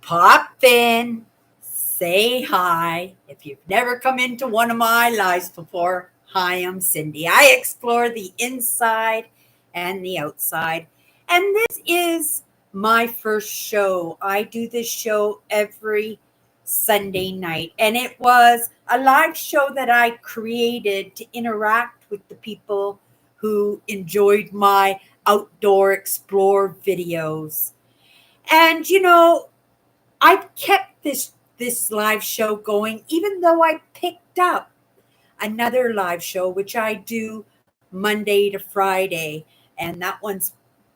Pop in, say hi. If you've never come into one of my lives before, hi, I'm Cindy. I explore the inside and the outside. And this is my first show. I do this show every Sunday night. And it was a live show that I created to interact with the people who enjoyed my outdoor explore videos. And I've kept this live show going, even though I picked up another live show, which I do Monday to Friday, and that one's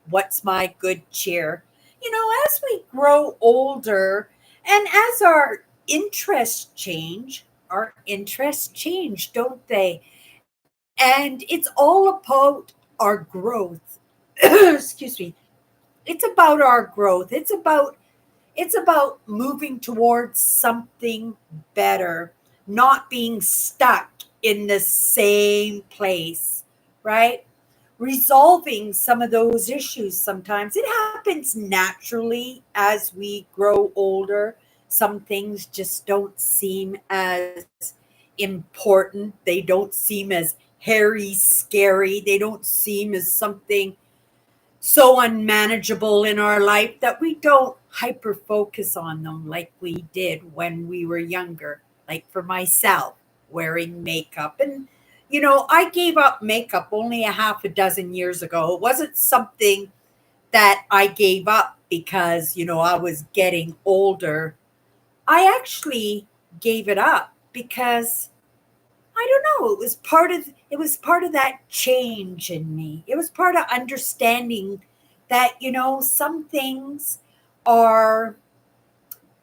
What's My Good Cheer. As we grow older and as our interests change, don't they? And it's all about our growth. Excuse me. It's about our growth. It's about moving towards something better, not being stuck in the same place, right? Resolving some of those issues sometimes. It happens naturally as we grow older. Some things just don't seem as important. They don't seem as hairy, scary. They don't seem as something so unmanageable in our life that we don't hyper focus on them like we did when we were younger. Like for myself, wearing makeup. And, I gave up makeup only a half a dozen years ago. It wasn't something that I gave up because, I was getting older. I actually gave it up because I don't know. It was part of that change in me. It was part of understanding that some things are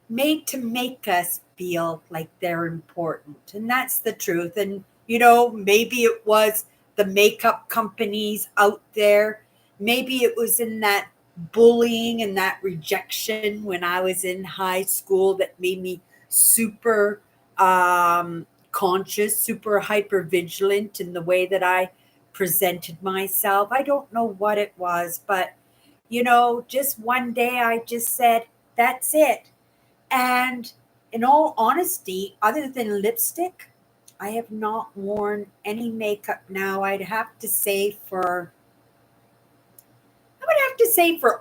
made to make us feel like they're important, and that's the truth. And maybe it was the makeup companies out there. Maybe it was in that bullying and that rejection when I was in high school that made me super conscious, super hyper vigilant in the way that I presented myself. I don't know what it was, but just one day I just said, that's it. And in all honesty, other than lipstick, I have not worn any makeup now. I would have to say for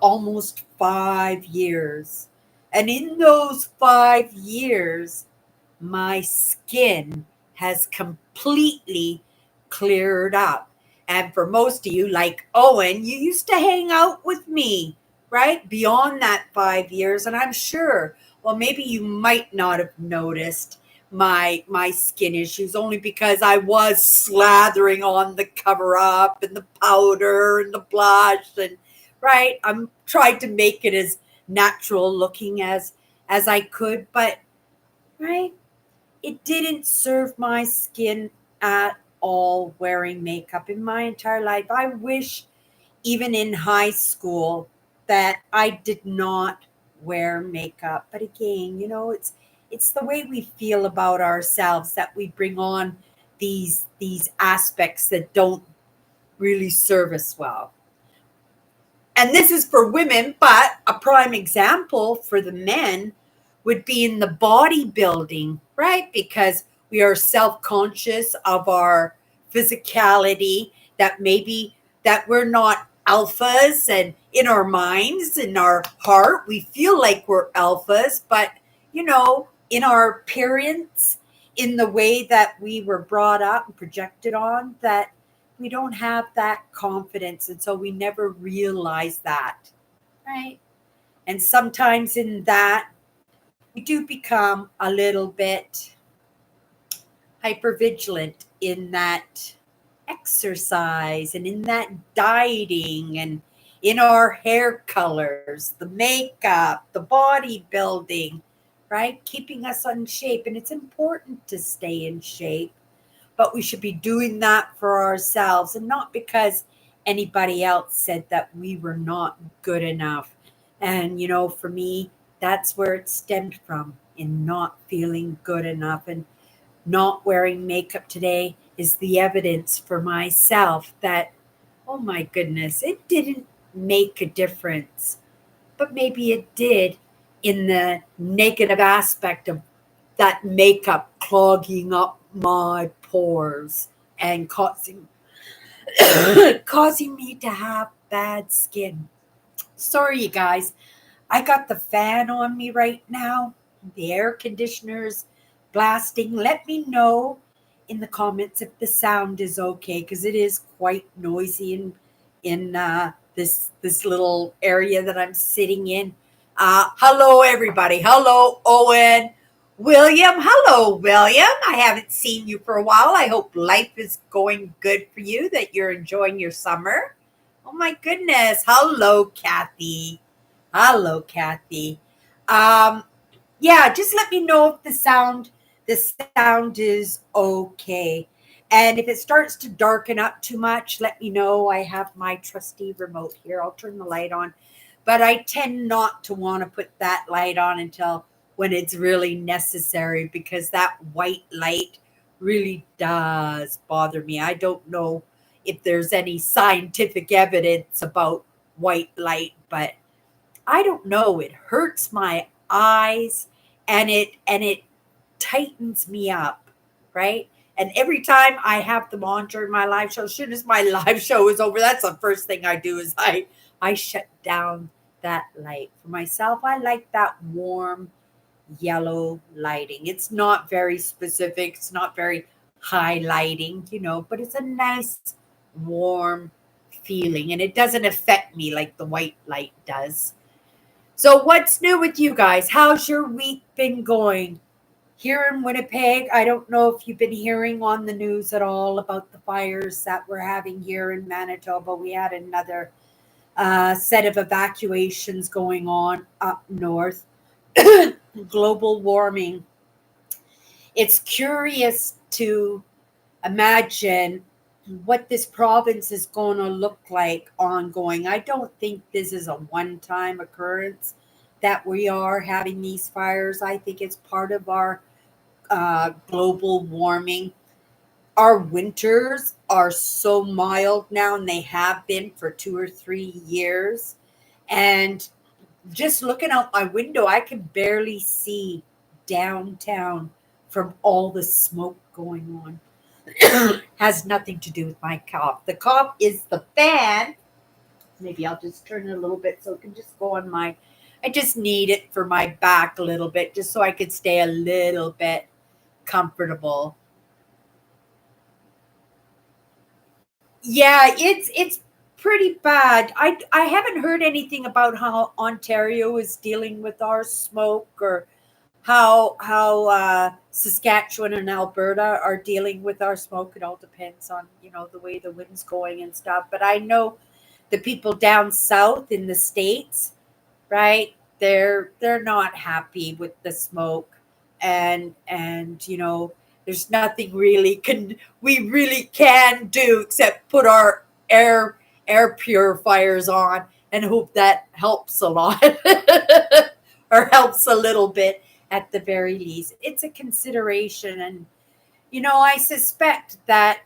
almost 5 years. And in those 5 years, my skin has completely cleared up. And for most of you, like Owen, you used to hang out with me, right? Beyond that 5 years. And I'm sure, well, maybe you might not have noticed my skin issues only because I was slathering on the cover up and the powder and the blush and right. I'm trying to make it as natural looking as I could, but right, it didn't serve my skin at all wearing makeup in my entire life. I wish, even in high school, that I did not wear makeup. But again, it's the way we feel about ourselves that we bring on these aspects that don't really serve us well. And this is for women, but a prime example for the men would be in the bodybuilding, right? Because we are self-conscious of our physicality, that maybe that we're not alphas, and in our minds, in our heart, we feel like we're alphas, but in our appearance, in the way that we were brought up and projected on, that we don't have that confidence, and so we never realize that, right? And sometimes in that we do become a little bit hypervigilant in that exercise and in that dieting and in our hair colors, the makeup, the bodybuilding, right? Keeping us in shape. And it's important to stay in shape, but we should be doing that for ourselves and not because anybody else said that we were not good enough. And, for me, that's where it stemmed from, in not feeling good enough. And not wearing makeup today is the evidence for myself that, oh my goodness, it didn't make a difference, but maybe it did in the negative aspect of that makeup clogging up my pores and causing me to have bad skin. Sorry, you guys. I got the fan on me right now. The air conditioner's blasting. Let me know in the comments if the sound is okay, because it is quite noisy in this little area that I'm sitting in. Hello, everybody. Hello, Owen. William. Hello, William. I haven't seen you for a while. I hope life is going good for you, that you're enjoying your summer. Oh, my goodness. Hello, Kathy. Hello, Kathy. Um, yeah, just let me know if the sound is okay. And if it starts to darken up too much, let me know. I have my trusty remote here. I'll turn the light on. But I tend not to want to put that light on until when it's really necessary, because that white light really does bother me. I don't know if there's any scientific evidence about white light, but I don't know. It hurts my eyes, and it tightens me up, right? And every time I have them on during my live show, as soon as my live show is over, that's the first thing I do is I shut down that light. For myself, I like that warm yellow lighting. It's not very specific, it's not very high lighting, but it's a nice warm feeling, and it doesn't affect me like the white light does. So, what's new with you guys? How's your week been going? Here in Winnipeg, I don't know if you've been hearing on the news at all about the fires that we're having here in Manitoba. We had another set of evacuations going on up north. Global warming. It's curious to imagine what this province is going to look like ongoing. I don't think this is a one time occurrence that we are having these fires. I think it's part of our global warming. Our winters are so mild now, and they have been for 2 or 3 years. And just looking out my window, I can barely see downtown from all the smoke going on. Has nothing to do with my cough. The cough is the fan. Maybe I'll just turn it a little bit so it can just go on my. I just need it for my back a little bit, just so I could stay a little bit comfortable. Yeah, it's pretty bad. I haven't heard anything about how Ontario is dealing with our smoke, or how Saskatchewan and Alberta are dealing with our smoke. It all depends on the way the wind's going and stuff. But I know the people down south in the states, right? They're not happy with the smoke, and there's nothing really can we really can do except put our air purifiers on and hope that helps a lot or helps a little bit at the very least. It's a consideration, and I suspect that,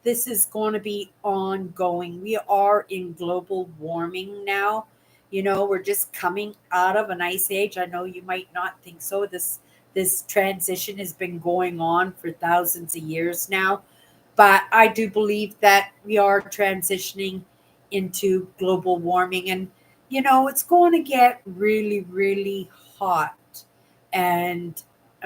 this is going to be ongoing. We are in global warming now. We're just coming out of an ice age. I know you might not think so. This transition has been going on for thousands of years now, but I do believe that we are transitioning into global warming, and it's going to get really, really hot. And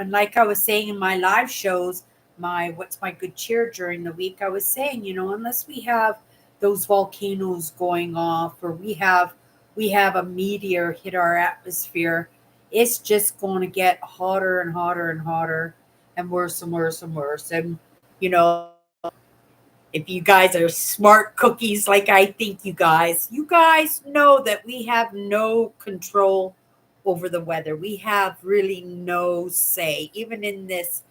like I was saying in my live shows, my what's my good cheer during the week, I was saying, unless we have those volcanoes going off, or we have a meteor hit our atmosphere, it's just going to get hotter and hotter and hotter, and worse and worse and worse. And you know if you guys are smart cookies like I think you guys know that we have no control over the weather. We have really no say. Even in this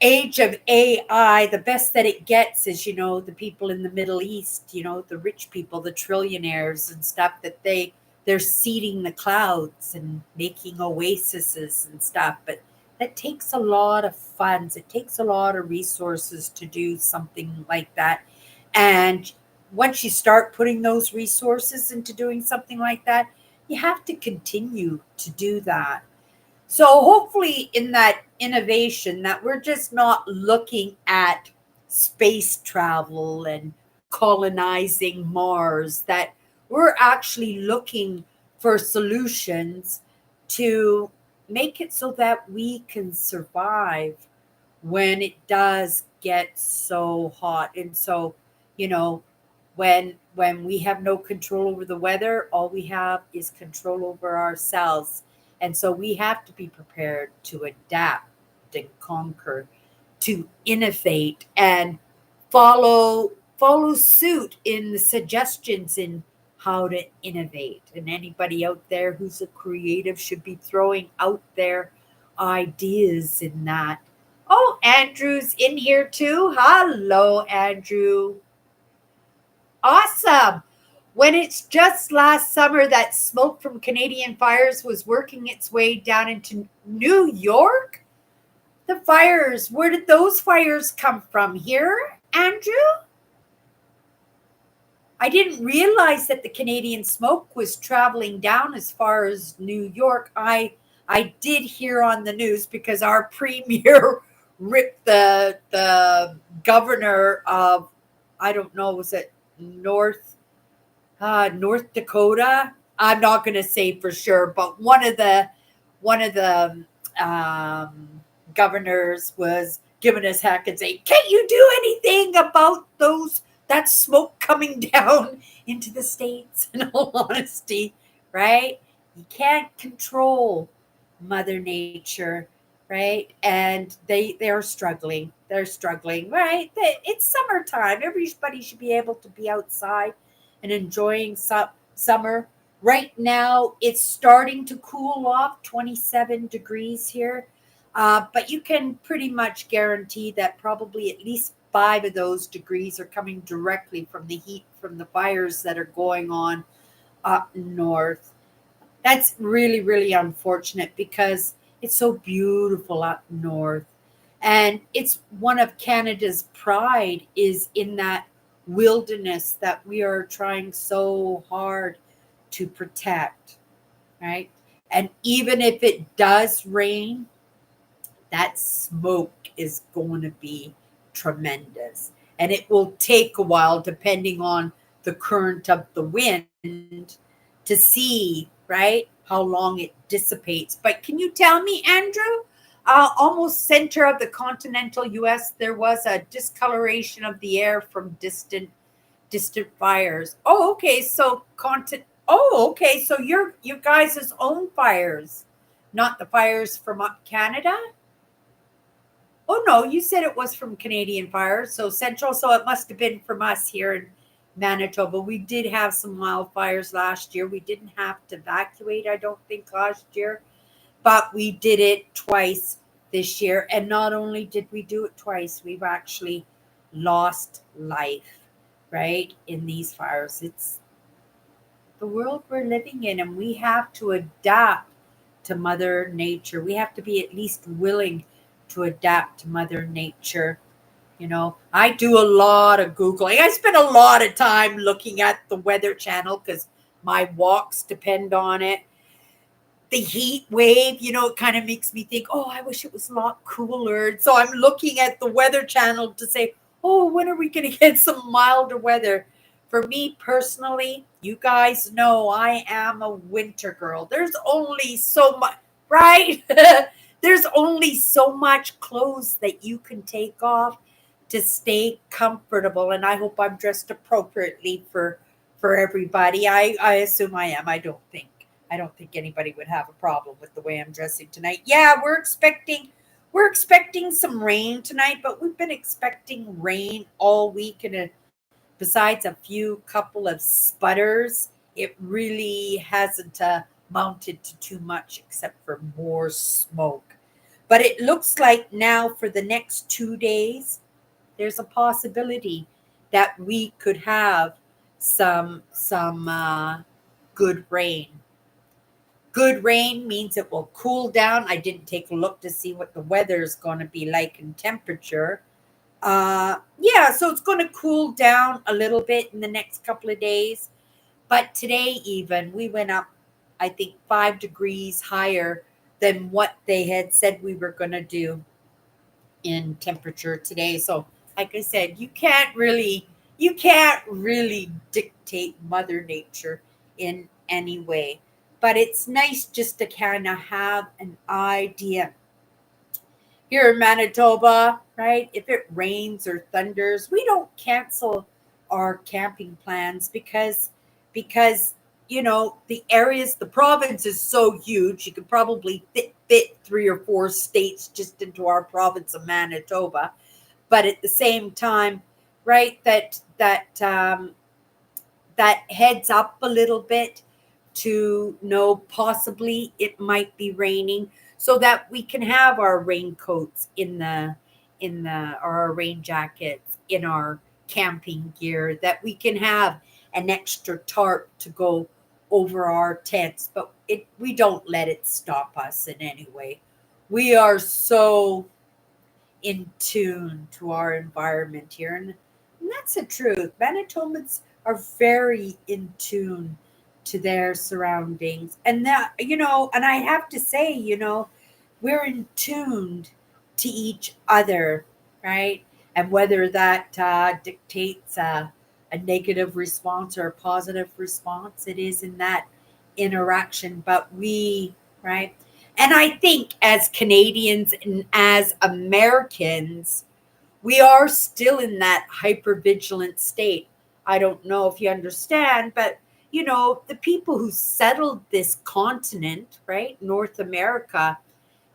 age of AI, the best that it gets is, the people in the Middle East, the rich people, the trillionaires and stuff, that they're seeding the clouds and making oases and stuff. But that takes a lot of funds. It takes a lot of resources to do something like that. And once you start putting those resources into doing something like that, you have to continue to do that. So hopefully in that innovation that we're just not looking at space travel and colonizing Mars, that we're actually looking for solutions to make it so that we can survive when it does get so hot. And so, you know, when we have no control over the weather, all we have is control over ourselves. And so we have to be prepared to adapt and conquer, to innovate and follow suit in the suggestions in how to innovate. And anybody out there who's a creative should be throwing out their ideas in that. Oh, Andrew's in here too. Hello, Andrew. Awesome. When it's just last summer that smoke from Canadian fires was working its way down into New York, the fires, where did those fires come from? Here, Andrew? I didn't realize that the Canadian smoke was traveling down as far as New York. I did hear on the news because our premier ripped the governor of, I don't know, was it North Dakota? I'm not going to say for sure, but one of the governors was giving us heck and saying, "Can't you do anything about that smoke coming down into the states?" In all honesty, right? You can't control Mother Nature, right? And they're struggling. They're struggling, right? It's summertime. Everybody should be able to be outside and enjoying summer. Right now, it's starting to cool off, 27 degrees here. But you can pretty much guarantee that probably at least 5 of those degrees are coming directly from the heat from the fires that are going on up north. That's really, really unfortunate because it's so beautiful up north. And it's one of Canada's pride is in that wilderness that we are trying so hard to protect, right? And even if it does rain, that smoke is going to be tremendous. And it will take a while, depending on the current of the wind, to see, right, how long it dissipates. But can you tell me, Andrew? Almost center of the continental U.S., there was a discoloration of the air from distant fires. Oh, okay. So content. Oh, okay. So your guys' own fires, not the fires from up Canada. Oh no, you said it was from Canadian Fire, so Central. So it must have been from us here in Manitoba. We did have some wildfires last year. We didn't have to evacuate, I don't think, last year, but we did it twice this year. And not only did we do it twice, we've actually lost life, right, in these fires. It's the world we're living in, and we have to adapt to Mother Nature. We have to be at least willing to adapt to Mother Nature. I do a lot of Googling. I spend a lot of time looking at the Weather Channel because my walks depend on it. The heat wave, it kind of makes me think, oh, I wish it was a lot cooler. So I'm looking at the Weather Channel to say, oh, when are we going to get some milder weather? For me personally, you guys know I am a winter girl. There's only so much, right? There's only so much clothes that you can take off to stay comfortable. And I hope I'm dressed appropriately for everybody. I assume I am. I don't think anybody would have a problem with the way I'm dressing tonight. Yeah, we're expecting some rain tonight, but we've been expecting rain all week, and besides a few couple of sputters, it really hasn't mounted to too much except for more smoke. But it looks like now for the next 2 days, there's a possibility that we could have some good rain. Good rain means it will cool down. I didn't take a look to see what the weather is going to be like in temperature. Yeah, so it's going to cool down a little bit in the next couple of days. But today, even, we went up I think 5 degrees higher than what they had said we were going to do in temperature today. So, like I said, you can't really dictate Mother Nature in any way. But it's nice just to kind of have an idea. Here in Manitoba, right? If it rains or thunders, we don't cancel our camping plans because the province is so huge. You could probably fit 3 or 4 states just into our province of Manitoba. But at the same time, right, that heads up a little bit to know possibly it might be raining, so that we can have our raincoats or our rain jackets in our camping gear, that we can have an extra tarp to go over our tents. But we don't let it stop us in any way. We are so in tune to our environment here. And that's the truth. Manitobans are very in tune to their surroundings. And I have to say, we're in tuned to each other, right? And whether that dictates a negative response or a positive response, it is in that interaction. But right? And I think as Canadians and as Americans, we are still in that hypervigilant state. I don't know if you understand, but the people who settled this continent, right, North America,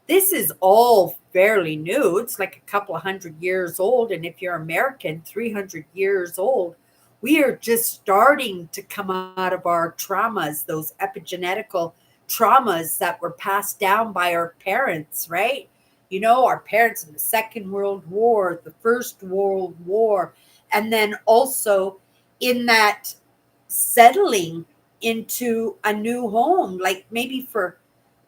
this is all fairly new. It's like a couple of 100 years old. And if you're American, 300 years old. We are just starting to come out of our traumas, those epigenetical traumas that were passed down by our parents, right? Our parents in the Second World War, the First World War, and then also in that settling into a new home, like maybe for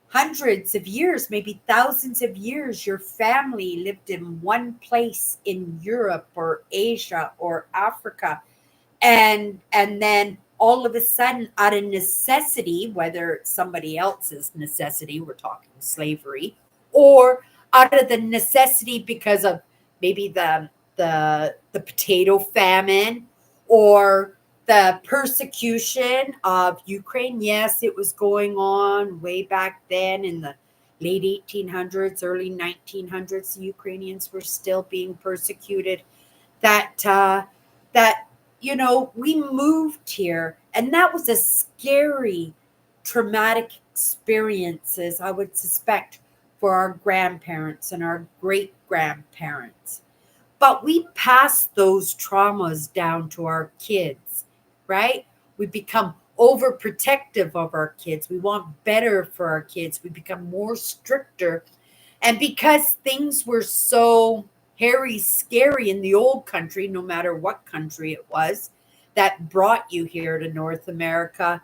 hundreds of years, maybe thousands of years, your family lived in one place in Europe or Asia or Africa. And then all of a sudden, out of necessity, whether it's somebody else's necessity, we're talking slavery, or out of the necessity because of maybe the potato famine or the persecution of Ukraine. Yes, it was going on way back then in the late 1800s, early 1900s. The Ukrainians were still being persecuted. That we moved here, and that was a scary, traumatic experiences, I would suspect, for our grandparents and our great grandparents. But we pass those traumas down to our kids, right? We become overprotective of our kids. We want better for our kids. We become more stricter. And because things were so hairy, scary in the old country, no matter what country it was that brought you here to North America,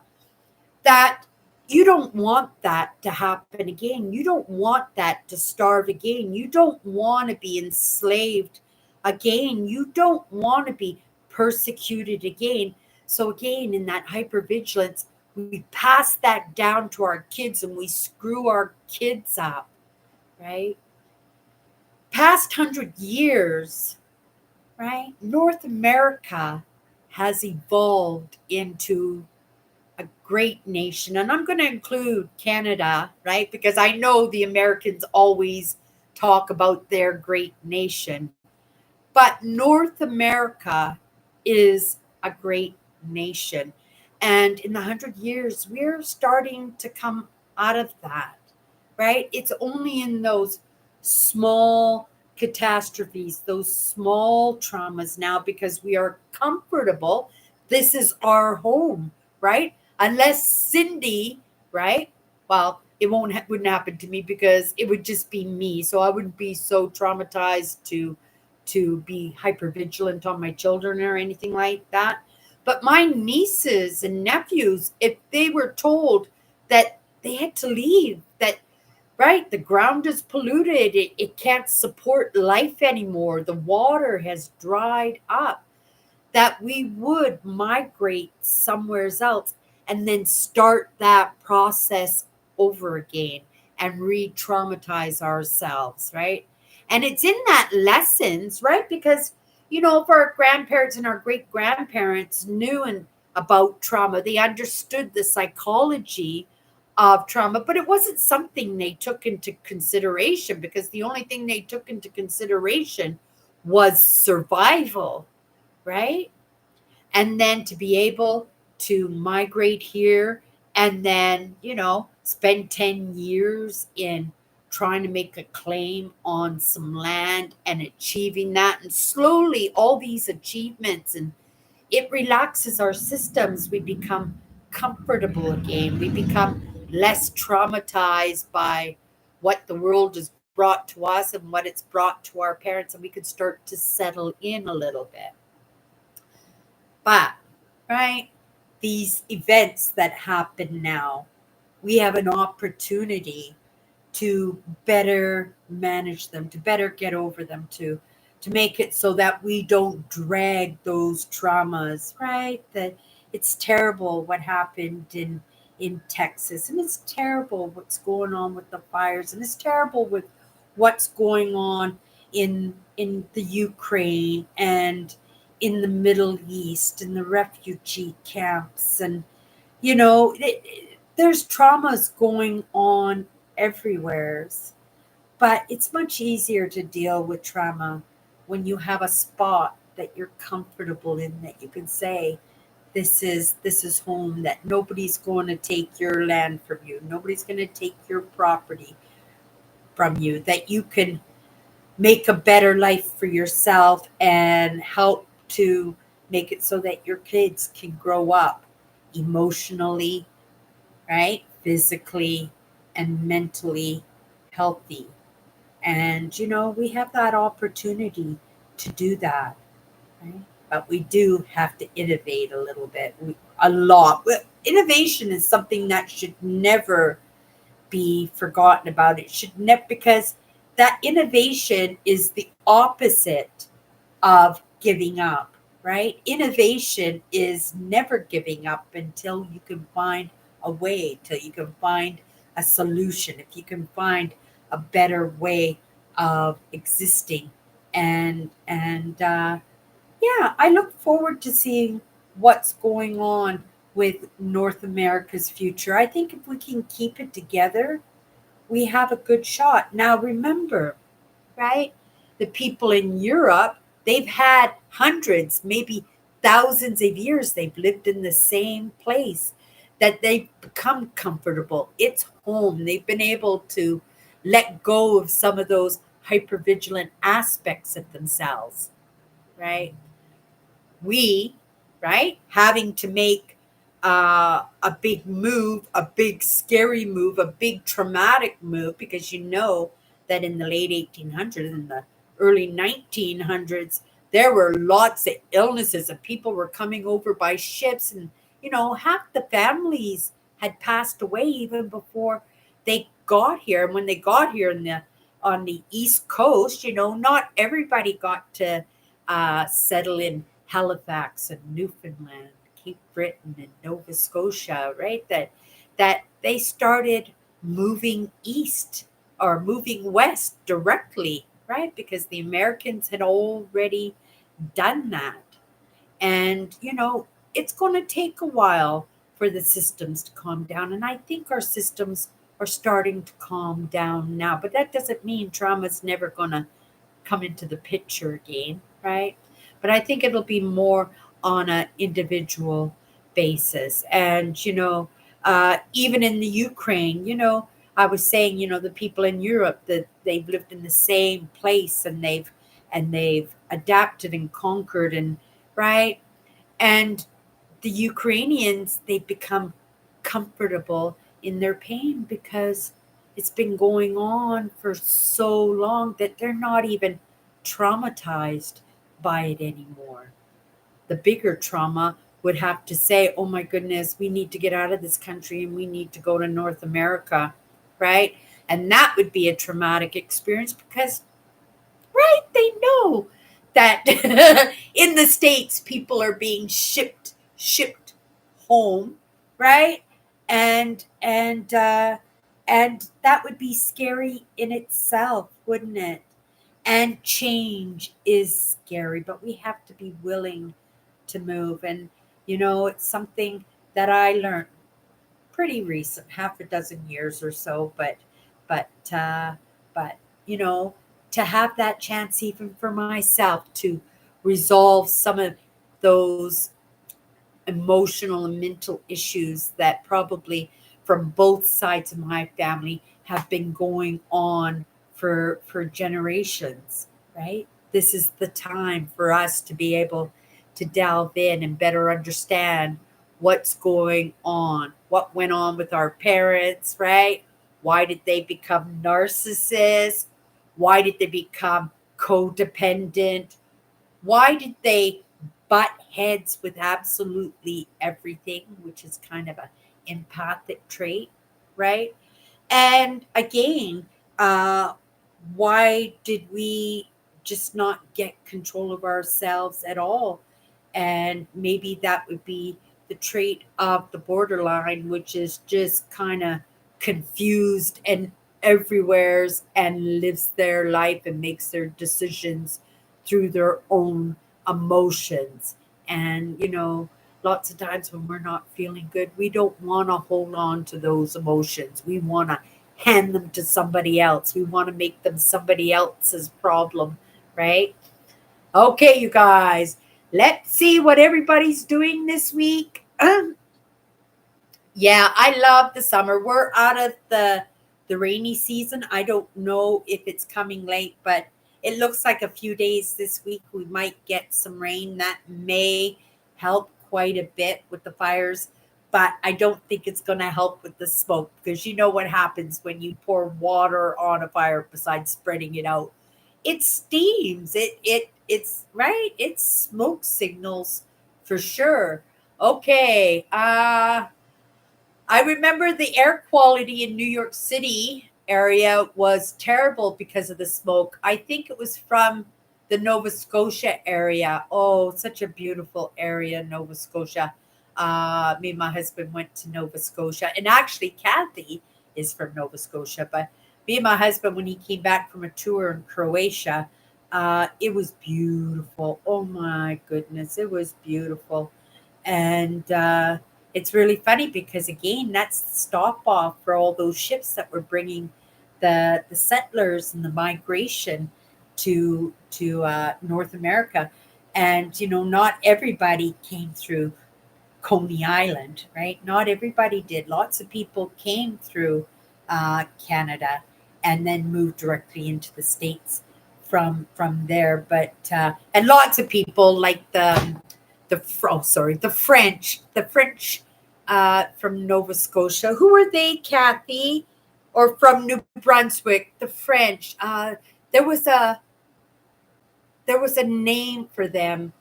that you don't want that to happen again. You don't want that to starve again. You don't want to be enslaved again. You don't want to be persecuted again. So, again, in that hypervigilance, we pass that down to our kids and we screw our kids up, right? Past 100 years, right? North America has evolved into a great nation. And I'm going to include Canada, right? Because I know the Americans always talk about their great nation. But North America is a great nation. And in the 100 years, we're starting to come out of that, right? It's only in those small catastrophes, those small traumas now, because we are comfortable. This is our home, right? Unless Cindy, right? Well, it wouldn't happen to me because it would just be me. So I wouldn't be so traumatized to be hyper vigilant on my children or anything like that. But my nieces and nephews, if they were told that they had to leave, that right, the ground is polluted, it can't support life anymore, the water has dried up, that we would migrate somewhere else. and then start that process over again and re-traumatize ourselves, right? And it's in that lessons, right? Because if our grandparents and our great grandparents knew about trauma, they understood the psychology of trauma, but it wasn't something they took into consideration, because the only thing they took into consideration was survival, right? And then to be able to migrate here and then, spend 10 years in trying to make a claim on some land and achieving that, and slowly all these achievements, and it relaxes our systems. We become comfortable again. We become less traumatized by what the world has brought to us and what it's brought to our parents, and we can start to settle in a little bit. But, right, these events that happen now, we have an opportunity to better manage them, to better get over them, to make it so that we don't drag those traumas, right? That it's terrible what happened in Texas, and it's terrible what's going on with the fires, and it's terrible with what's going on in the Ukraine and in the Middle East, in the refugee camps, and there's traumas going on everywhere. But it's much easier to deal with trauma when you have a spot that you're comfortable in, that you can say, this is home, that nobody's going to take your land from you, nobody's going to take your property from you, that you can make a better life for yourself and help to make it so that your kids can grow up emotionally, right? Physically and mentally healthy. And, we have that opportunity to do that, right? But we do have to innovate a little bit, a lot. Innovation is something that should never be forgotten about. It should never, because that innovation is the opposite of giving up, right? Innovation is never giving up until you can find a way, till you can find a solution, if you can find a better way of existing. And yeah, I look forward to seeing what's going on with North America's future. I think if we can keep it together, we have a good shot. Now, remember, right? The people in Europe, they've had hundreds, maybe thousands of years. They've lived in the same place, that they've become comfortable. It's home. They've been able to let go of some of those hypervigilant aspects of themselves, right? We, right, having to make a big move, a big scary move, a big traumatic move, because that in the late 1800s and the early 1900s, there were lots of illnesses and people were coming over by ships, and half the families had passed away even before they got here. And when they got here on the East Coast, not everybody got to settle in Halifax and Newfoundland, Cape Breton and Nova Scotia, right? That they started moving east or moving west directly, right? Because the Americans had already done that. And, it's going to take a while for the systems to calm down. And I think our systems are starting to calm down now. But that doesn't mean trauma's never going to come into the picture again, right? But I think it'll be more on an individual basis. And, even in the Ukraine, I was saying, the people in Europe, that they've lived in the same place, and they've adapted and conquered, and right. And the Ukrainians, they've become comfortable in their pain because it's been going on for so long that they're not even traumatized by it anymore. The bigger trauma would have to say, oh my goodness, we need to get out of this country and we need to go to North America, right? And that would be a traumatic experience because, right, they know that in the States, people are being shipped home, right? And that would be scary in itself, wouldn't it? And change is scary, but we have to be willing to move. And it's something that I learned pretty recent, half a dozen years or so, but uh, but you know, to have that chance even for myself to resolve some of those emotional and mental issues that probably from both sides of my family have been going on for generations, right? This is the time for us to be able to delve in and better understand what's going on, what went on with our parents, right? Why did they become narcissists? Why did they become codependent? Why did they butt heads with absolutely everything, which is kind of an empathic trait, right? And again, uh, why did we just not get control of ourselves at all? And maybe that would be the trait of the borderline, which is just kind of confused and everywheres and lives their life and makes their decisions through their own emotions. And, lots of times when we're not feeling good, we don't want to hold on to those emotions. We want to hand them to somebody else. We want to make them somebody else's problem, right? Okay, you guys, let's see what everybody's doing this week. Yeah, I love the summer. We're out of the rainy season. I don't know if it's coming late, but it looks like a few days this week we might get some rain that may help quite a bit with the fires, but I don't think it's going to help with the smoke because you know what happens when you pour water on a fire besides spreading it out. It steams. It's right. It's smoke signals for sure. Okay. I remember the air quality in New York City area was terrible because of the smoke. I think it was from the Nova Scotia area. Oh, such a beautiful area, Nova Scotia. Me and my husband went to Nova Scotia, and actually, Kathy is from Nova Scotia. But me and my husband, when he came back from a tour in Croatia, it was beautiful. Oh my goodness, it was beautiful. And it's really funny because again, that's the stop off for all those ships that were bringing the settlers and the migration to North America. And not everybody came through Coney Island, right? Not everybody did. Lots of people came through Canada and then moved directly into the states from there. But and lots of people like the French from Nova Scotia. Who were they, Kathy? Or from New Brunswick? The French. There was a there was a name for them,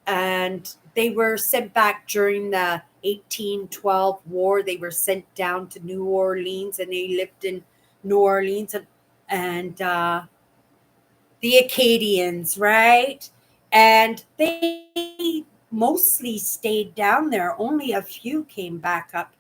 and they were sent back during the 1812 war. They were sent down to New Orleans, and they lived in New Orleans, and the Acadians, right? And they mostly stayed down there. Only a few came back up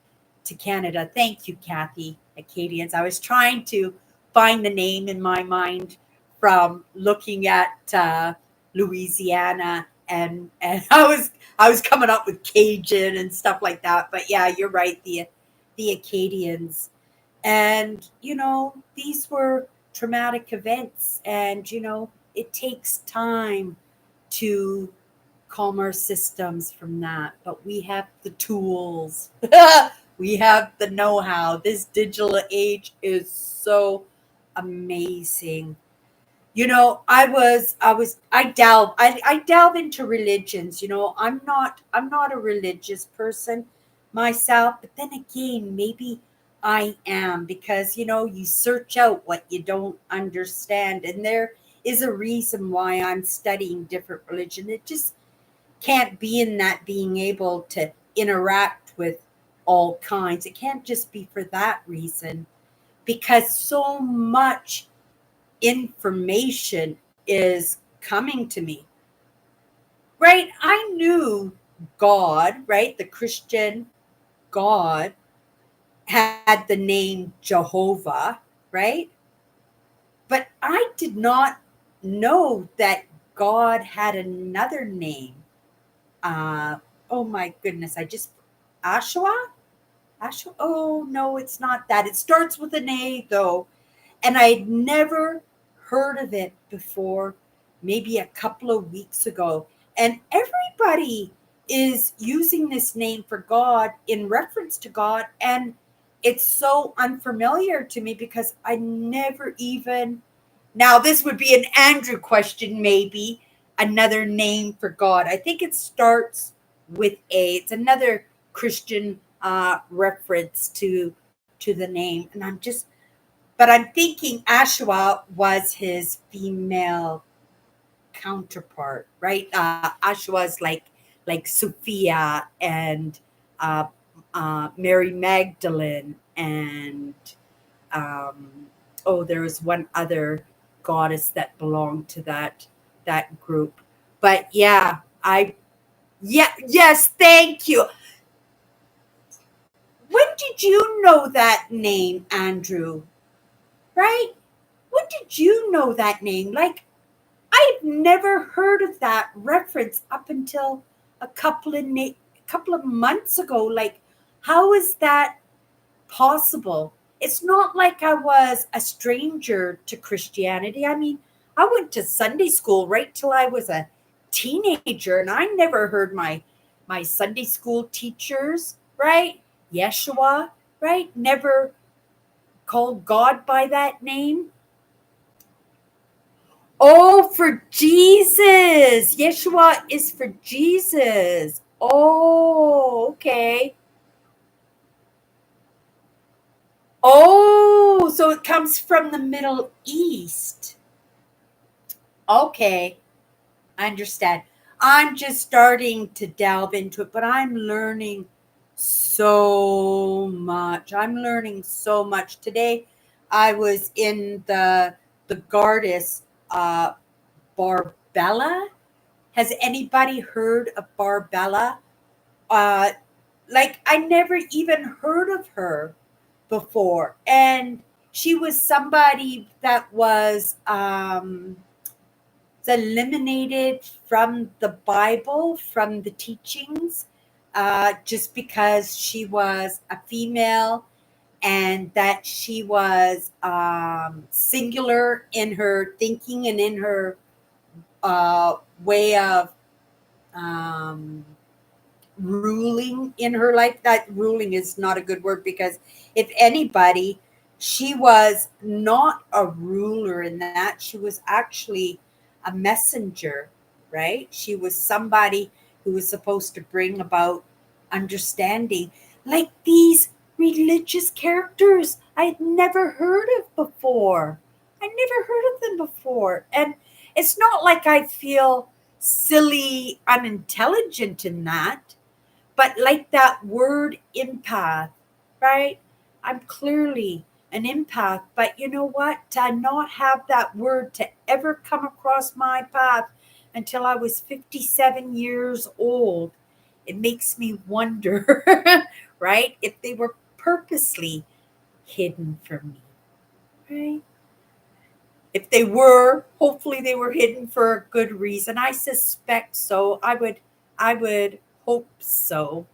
to Canada. Thank you, Kathy. Acadians. I was trying to find the name in my mind from looking at Louisiana, and I was coming up with Cajun and stuff like that. But yeah, you're right. The Acadians, and these were traumatic events, and it takes time to calm our systems from that, but we have the tools. We have the know-how. This digital age is so amazing. I delve into religions. I'm not a religious person myself, but then again, maybe I am, because you search out what you don't understand, and there is a reason why I'm studying different religion. It just can't be in that being able to interact with all kinds. It can't just be for that reason, because so much information is coming to me. Right? I knew God, right? The Christian, God had the name Jehovah, right? But I did not know that God had another name. Uh, oh my goodness, Ashua? Ashua? Oh no, it's not that. It starts with an A though. And I'd never heard of it before, maybe a couple of weeks ago. And everybody is using this name for God in reference to God. And it's so unfamiliar to me because I never even. Now, this would be an Andrew question, maybe another name for God. I think it starts with A. It's another Christian reference to the name. And but I'm thinking Ashua was his female counterpart, right? Ashua's like Sophia and uh, Mary Magdalene and there was one other goddess that belonged to that group. But yes, thank you. When did you know that name, Andrew? Right? When did you know that name? Like, I've never heard of that reference up until a couple of months ago. Like, how is that possible? It's not like I was a stranger to Christianity. I mean, I went to Sunday school right till I was a teenager, and I never heard my Sunday school teachers, right? Yeshua, right? Never called God by that name. Oh, for Jesus. Yeshua is for Jesus. Oh, okay. Oh, so it comes from the Middle East. Okay, I understand. I'm just starting to delve into it, but I'm learning so much. I'm learning so much. Today, I was in the Gardis Barbella. Has anybody heard of Barbella? Uh, like, I never even heard of her before. And she was somebody that was eliminated from the Bible, from the teachings, just because she was a female and that she was singular in her thinking and in her way of um, ruling in her life. That ruling is not a good word because if anybody, she was not a ruler in that. She was actually a messenger, right? She was somebody who was supposed to bring about understanding, like these religious characters I had never heard of before. I never heard of them before. And it's not like I feel silly, unintelligent in that, but like that word empath, right? I'm clearly an empath, but you know what? To not have that word to ever come across my path until I was 57 years old, it makes me wonder, right? If they were purposely hidden from me, right? If they were, hopefully they were hidden for a good reason. I suspect so. I would hope so,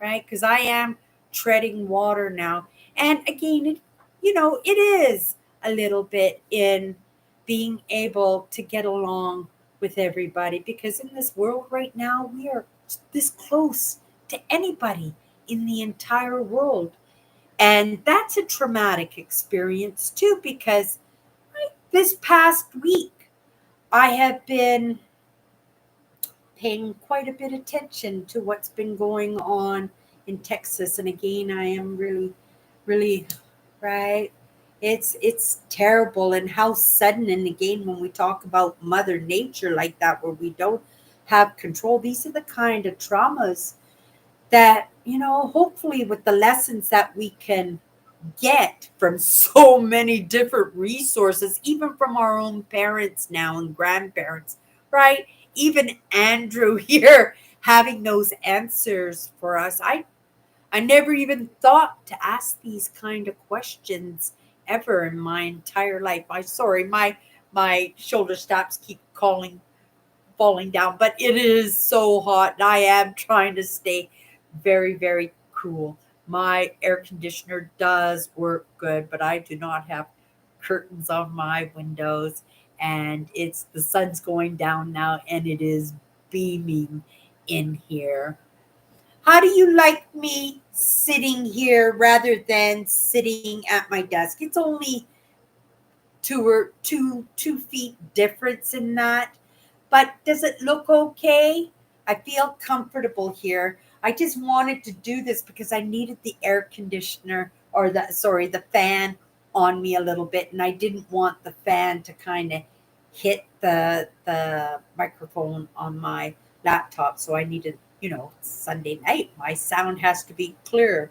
right? Because I am treading water now. And again, it is a little bit in being able to get along with everybody because in this world right now, we are this close to anybody in the entire world. And that's a traumatic experience too, because this past week, I have been paying quite a bit of attention to what's been going on in Texas. And again, I am really, really, right? It's terrible and how sudden. And again, when we talk about Mother Nature like that, where we don't have control, these are the kind of traumas that, hopefully with the lessons that we can get from so many different resources, even from our own parents now and grandparents, right? Even Andrew here having those answers for us. I never even thought to ask these kind of questions ever in my entire life. I'm sorry, my shoulder straps keep falling down, but it is so hot and I am trying to stay very, very cool. My air conditioner does work good, but I do not have curtains on my windows, and it's the sun's going down now and it is beaming in here. How do you like me sitting here rather than sitting at my desk? It's only 2 feet difference in that. But does it look okay? I feel comfortable here. I just wanted to do this because I needed the air conditioner or the fan on me a little bit, and I didn't want the fan to kind of hit the microphone on my laptop. So I needed, Sunday night, my sound has to be clear.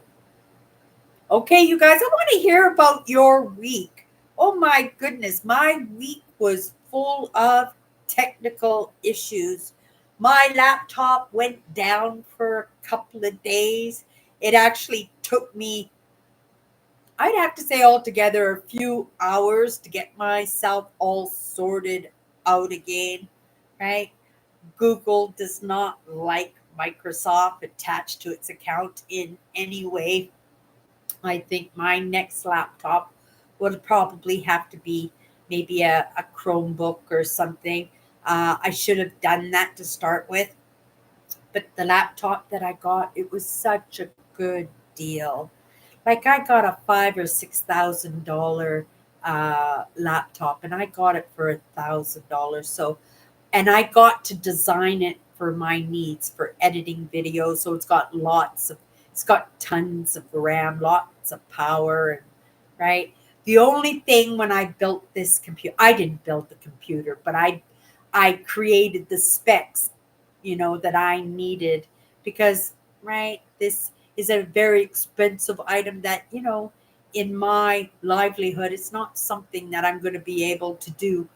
Okay, you guys, I want to hear about your week. Oh my goodness, my week was full of technical issues. My laptop went down for a couple of days. It actually took me, I'd have to say, altogether a few hours to get myself all sorted out again, right? Google does not like Microsoft attached to its account in any way. I think my next laptop would probably have to be maybe a Chromebook or something. I should have done that to start with, but the laptop that I got, it was such a good deal. Like I got a $5,000 or $6,000 laptop, and I got it for $1,000. So, and I got to design it for my needs for editing videos. So it's got tons of RAM, lots of power, and right. The only thing when I built this computer, I didn't build the computer, but I created the specs, that I needed because right, this is a very expensive item that, in my livelihood, it's not something that I'm going to be able to do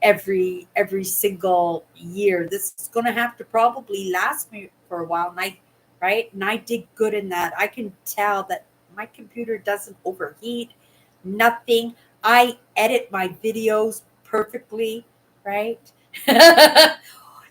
every single year. This is going to have to probably last me for a while, and I did good in that. I can tell that my computer doesn't overheat, nothing. I edit my videos perfectly, right?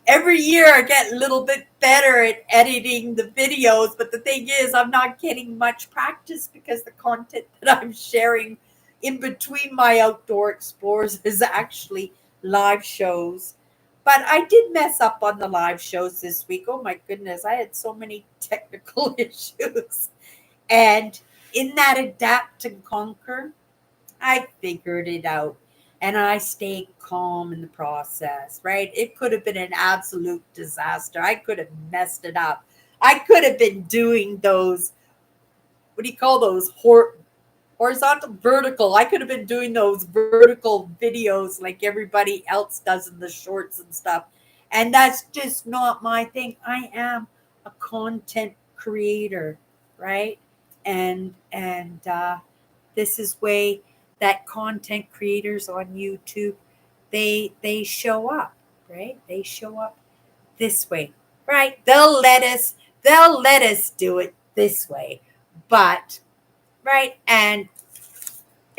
Every year I get a little bit better at editing the videos, but the thing is, I'm not getting much practice because the content that I'm sharing in between my outdoor explores is actually live shows. But I did mess up on the live shows this week. Oh my goodness, I had so many technical issues. And in that adapt and conquer, I figured it out and I stayed calm in the process, right? It could have been an absolute disaster. I could have messed it up. I could have been doing those, what do you call those? Horizontal, vertical. I could have been doing those vertical videos like everybody else does in the shorts and stuff. And that's just not my thing. I am a content creator, right? And this is way that content creators on YouTube, they show up, right? They show up this way, right? They'll let us do it this way. But right, and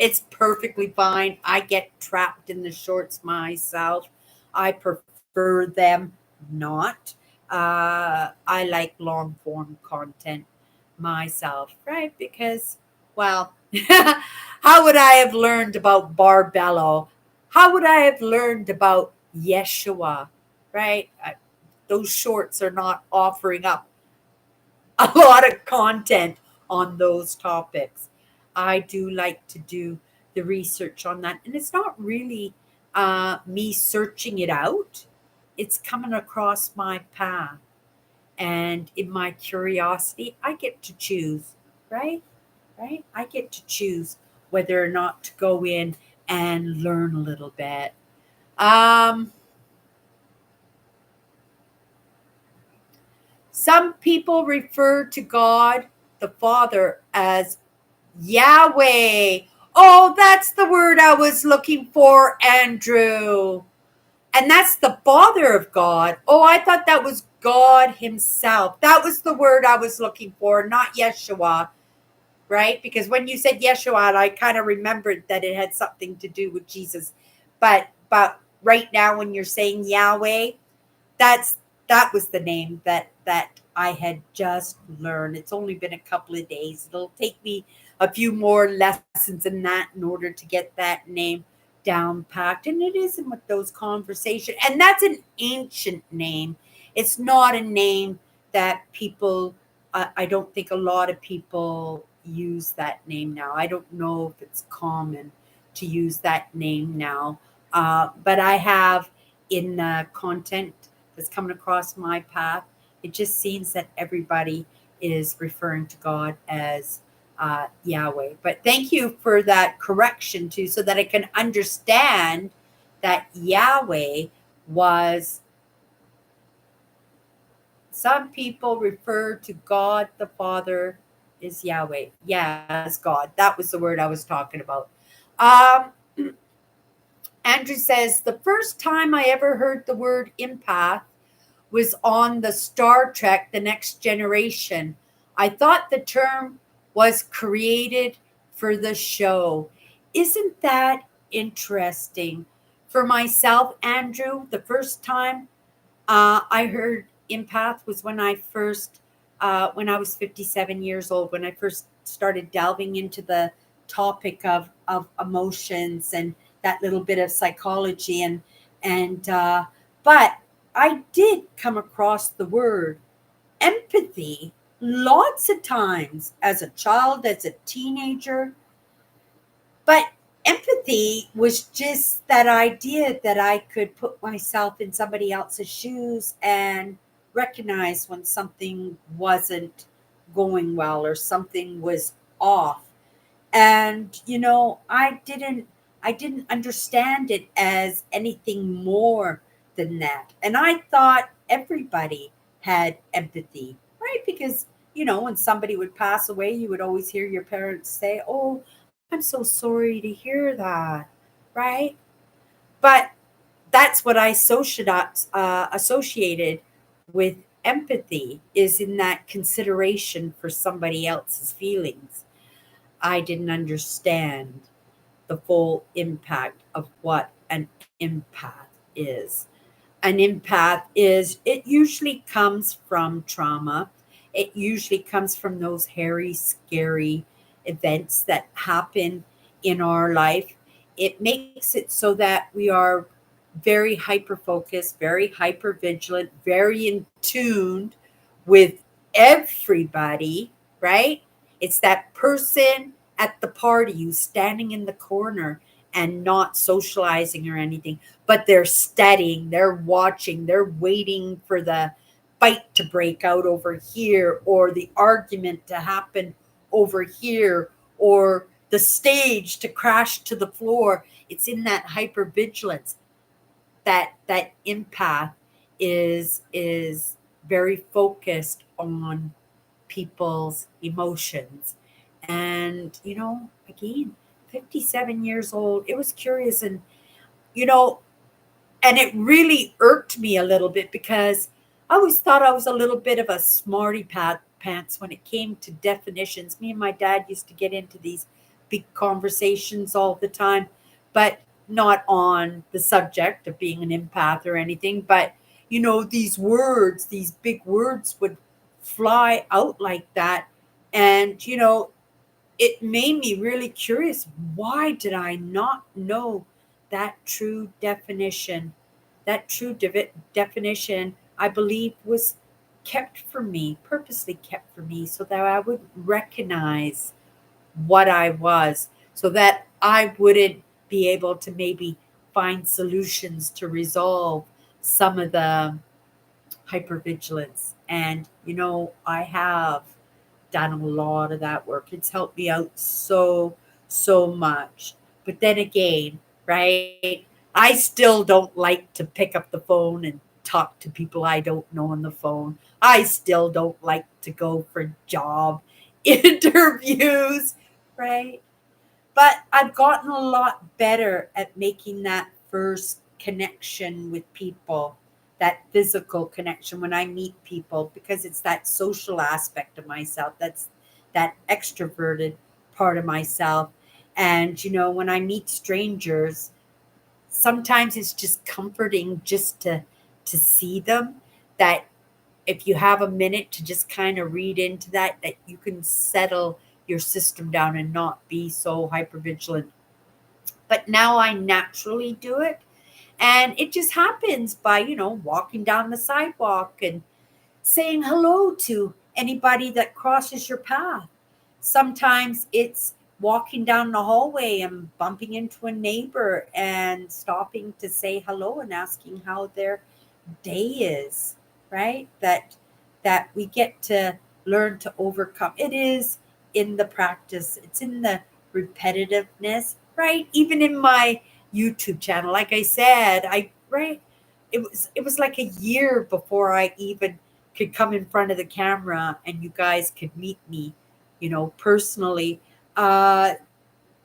it's perfectly fine. I get trapped in the shorts myself. I prefer them not. I like long form content myself, right? Because, well, how would I have learned about Barbello? How would I have learned about Yeshua, right? Those shorts are not offering up a lot of content on those topics. I do like to do the research on that. And it's not really me searching it out, it's coming across my path. And in my curiosity, I get to choose, right? Right? I get to choose whether or not to go in and learn a little bit. Um, some people refer to God the Father as Yahweh. Oh, that's the word I was looking for, Andrew. And that's the Father of God. Oh, I thought that was God himself. That was the word I was looking for, not Yeshua, right? Because when you said Yeshua, I kind of remembered that it had something to do with Jesus. But right now when you're saying Yahweh, that's that was the name that I had just learned. It's only been a couple of days. It'll take me a few more lessons in that in order to get that name down packed. And it isn't with those conversations. And that's an ancient name. It's not a name that people. I don't think a lot of people use that name now. I don't know if it's common to use that name now. But I have in the content that's coming across my path, it just seems that everybody is referring to God as Yahweh. But thank you for that correction too, so that I can understand that Yahweh was. Some people refer to God the Father is Yahweh. Yeah, as God. That was the word I was talking about. Um, Andrew says the first time I ever heard the word empath was on the Star Trek The Next Generation. I thought the term was created for the show. Isn't that interesting? For myself, Andrew, the first time I heard empath was when I was 57 years old, when I first started delving into the topic of emotions and that little bit of psychology. And but I did come across the word empathy lots of times as a child, as a teenager. But empathy was just that idea that I could put myself in somebody else's shoes and recognize when something wasn't going well or something was off. And I didn't understand it as anything more than that. And I thought everybody had empathy, right? Because when somebody would pass away, you would always hear your parents say, "Oh, I'm so sorry to hear that," right? But that's what I associated with empathy, is in that consideration for somebody else's feelings. I didn't understand the full impact of what an empath is. An empath is, it usually comes from trauma. It usually comes from those hairy, scary events that happen in our life. It makes it so that we are very hyper focused, very hyper vigilant, very in tuned with everybody, right? It's that person at the party who's standing in the corner and not socializing or anything, but they're studying, they're watching, they're waiting for the fight to break out over here, or the argument to happen over here, or the stage to crash to the floor. It's in that hypervigilance that empath is very focused on people's emotions. And again, 57 years old, it was curious. And you know and it really irked me a little bit, because I always thought I was a little bit of a smarty pants when it came to definitions. Me and my dad used to get into these big conversations all the time, but not on the subject of being an empath or anything. But these words, these big words would fly out like that. And it made me really curious. Why did I not know that true definition? That true definition, I believe, was kept for me, purposely kept for me, so that I would recognize what I was, so that I wouldn't be able to maybe find solutions to resolve some of the hypervigilance. And I have done a lot of that work. It's helped me out so much. But then again, right? I still don't like to pick up the phone and talk to people I don't know on the phone. I still don't like to go for job interviews, right? But I've gotten a lot better at making that first connection with people. that physical connection when I meet people, because it's that social aspect of myself. That's that extroverted part of myself. And, when I meet strangers, sometimes it's just comforting just to see them, that if you have a minute to just kind of read into that you can settle your system down and not be so hypervigilant. But now I naturally do it. And it just happens by, walking down the sidewalk and saying hello to anybody that crosses your path. Sometimes it's walking down the hallway and bumping into a neighbor and stopping to say hello and asking how their day is, right? That we get to learn to overcome. It is in the practice. It's in the repetitiveness, right? Even in my YouTube channel, like I said, it was like a year before I even could come in front of the camera and you guys could meet me, personally. Uh,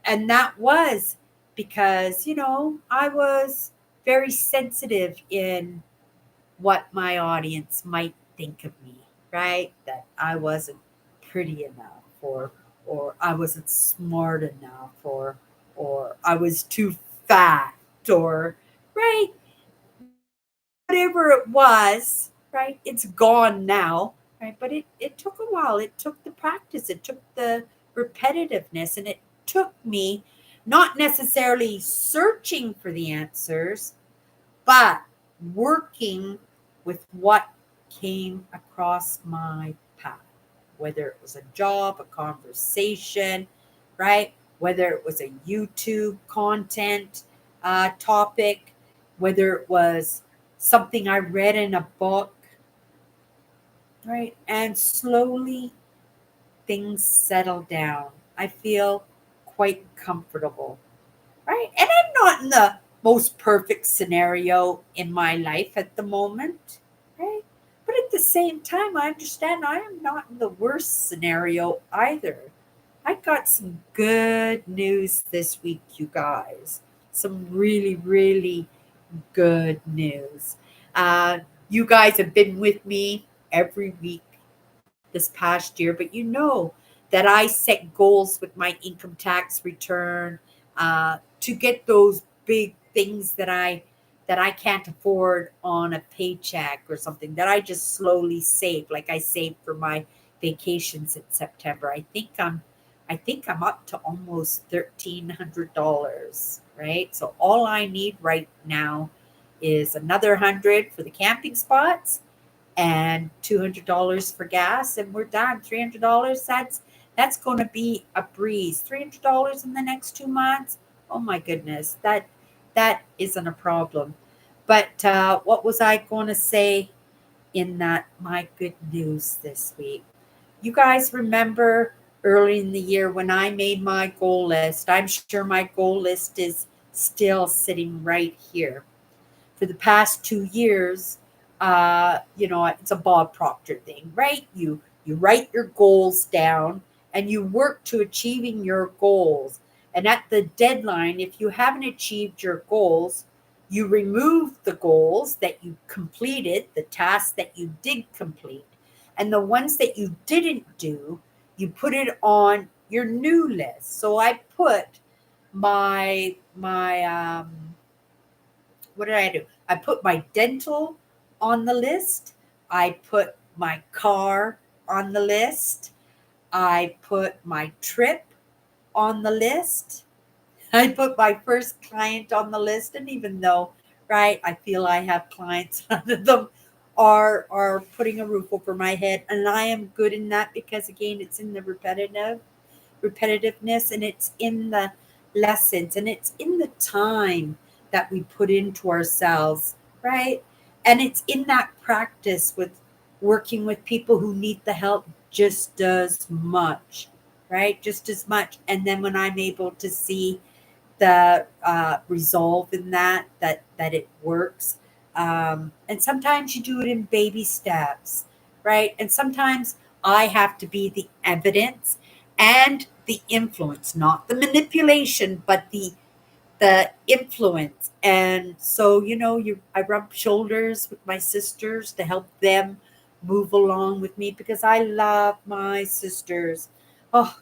and that was because, I was very sensitive in what my audience might think of me, right? That I wasn't pretty enough, or I wasn't smart enough, or I was too fat, or right, whatever it was, right? It's gone now, right? But it took a while. It took the practice, it took the repetitiveness, and it took me not necessarily searching for the answers, but working with what came across my path, whether it was a job, a conversation, right? Whether it was a YouTube content topic, whether it was something I read in a book, right? And slowly things settle down. I feel quite comfortable, right? And I'm not in the most perfect scenario in my life at the moment, right? But at the same time, I understand I am not in the worst scenario either. I got some good news this week, you guys. Some really, really good news. Uh, you guys have been with me every week this past year, but you know that I set goals with my income tax return to get those big things that I can't afford on a paycheck or something, that I just slowly save, like I saved for my vacations in September. I think I'm up to almost $1,300, right? So all I need right now is another 100 for the camping spots and $200 for gas, and we're done. $300, that's going to be a breeze. $300 in the next 2 months. Oh my goodness, that isn't a problem. But what was I going to say in that my good news this week? You guys remember early in the year when I made my goal list? I'm sure my goal list is still sitting right here. For the past 2 years, it's a Bob Proctor thing, right? You write your goals down and you work to achieving your goals. And at the deadline, if you haven't achieved your goals, you remove the goals that you completed, the tasks that you did complete, and the ones that you didn't do, you put it on your new list. So I put my what did I do? I put my dental on the list. I put my car on the list. I put my trip on the list. I put my first client on the list. And even though, right, I feel I have clients, none of them are putting a roof over my head. And I am good in that because again, it's in the repetitiveness, and it's in the lessons, and it's in the time that we put into ourselves, right? And it's in that practice with working with people who need the help just as much, right? Just as much. And then when I'm able to see the resolve in that it works. And sometimes you do it in baby steps, right? And sometimes I have to be the evidence and the influence, not the manipulation, but the the influence. And so, I rub shoulders with my sisters to help them move along with me because I love my sisters. Oh,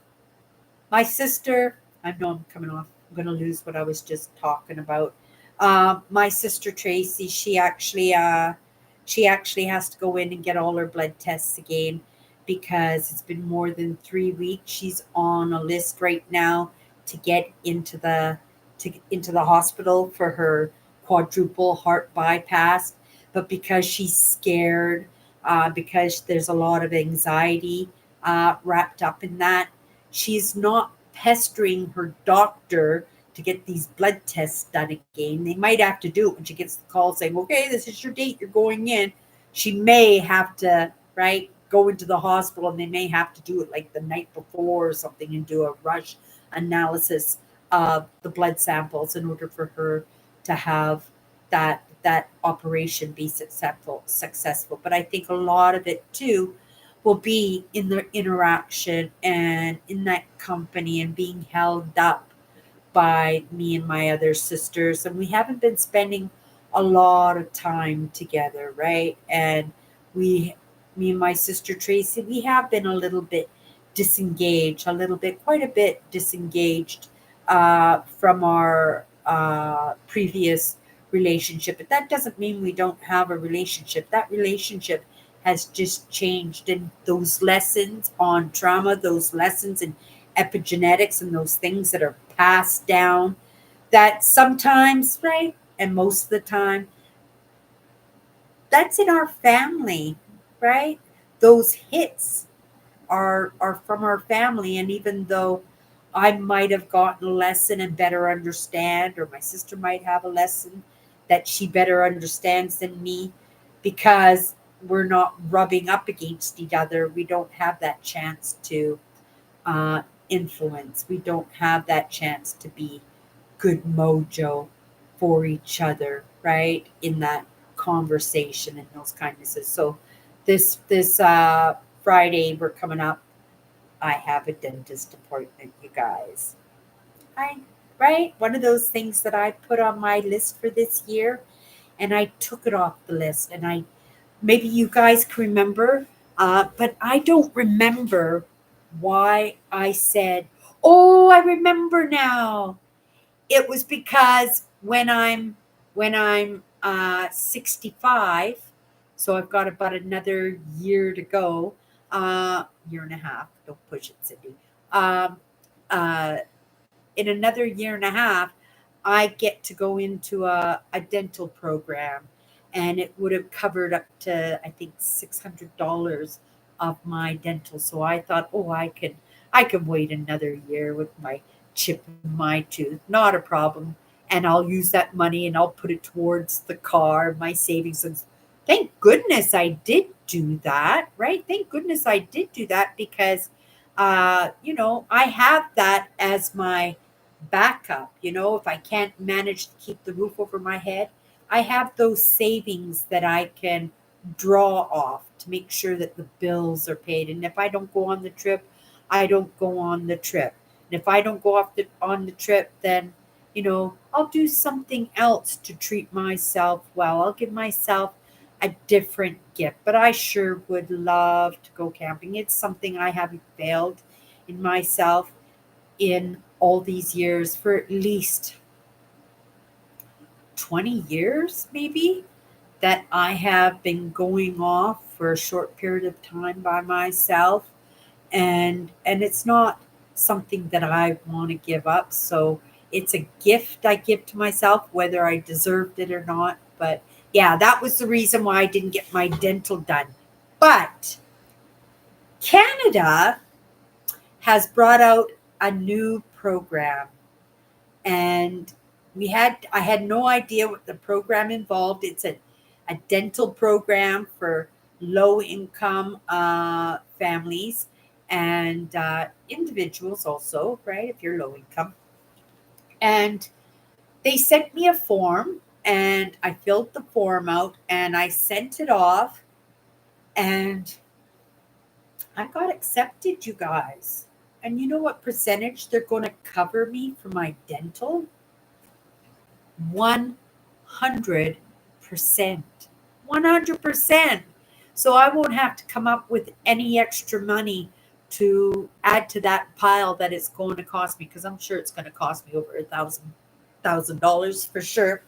my sister, I know I'm coming off, I'm going to lose what I was just talking about. My sister Tracy, she actually has to go in and get all her blood tests again because it's been more than 3 weeks. She's on a list right now to get into the hospital for her quadruple heart bypass. But because she's scared, because there's a lot of anxiety wrapped up in that, she's not pestering her doctor to get these blood tests done again. They might have to do it when she gets the call saying, okay, this is your date, you're going in. She may have to, right, go into the hospital, and they may have to do it like the night before or something and do a rush analysis of the blood samples in order for her to have that operation be successful. But I think a lot of it too will be in the interaction and in that company and being held up by me and my other sisters. And we haven't been spending a lot of time together, right? And we, me and my sister Tracy, we have been a little bit disengaged, a little bit, quite a bit disengaged from our previous relationship. But that doesn't mean we don't have a relationship. That relationship has just changed. And those lessons on trauma, those lessons in epigenetics, and those things that are passed down, that sometimes, right, and most of the time, that's in our family, right? Those hits are from our family. And even though I might have gotten a lesson and better understand, or my sister might have a lesson that she better understands than me, because we're not rubbing up against each other, we don't have that chance to uh, influence. We don't have that chance to be good mojo for each other, right? In that conversation and those kindnesses. So this Friday we're coming up. I have a dentist appointment, you guys. I right, one of those things that I put on my list for this year, and I took it off the list. And I maybe you guys can remember, but I don't remember why I said, "Oh, I remember now." It was because when I'm 65, so I've got about another year to go, year and a half. Don't push it, Cindy. Um, uh, in another year and a half, I get to go into a dental program, and it would have covered up to, I think, $600 of my dental. So I thought, oh, I can wait another year with my chip in my tooth, not a problem. And I'll use that money and I'll put it towards the car, my savings. And thank goodness I did do that, right? Thank goodness I did do that because, I have that as my backup. If I can't manage to keep the roof over my head, I have those savings that I can draw off to make sure that the bills are paid. And if I don't go on the trip, I don't go on the trip. And if I don't go on the trip, then I'll do something else to treat myself well. I'll give myself a different gift. But I sure would love to go camping. It's something I haven't failed in myself in all these years, for at least 20 years, maybe, that I have been going off for a short period of time by myself. And it's not something that I want to give up. So it's a gift I give to myself, whether I deserved it or not. But yeah, that was the reason why I didn't get my dental done. But Canada has brought out a new program, and I had no idea what the program involved. It's a dental program for low income families and individuals also, right, if you're low income. And they sent me a form, and I filled the form out and I sent it off, and I got accepted, you guys. And you know what percentage they're going to cover me for my dental? 100%. 100%. So I won't have to come up with any extra money to add to that pile that it's going to cost me, because I'm sure it's going to cost me over $1,000 for sure.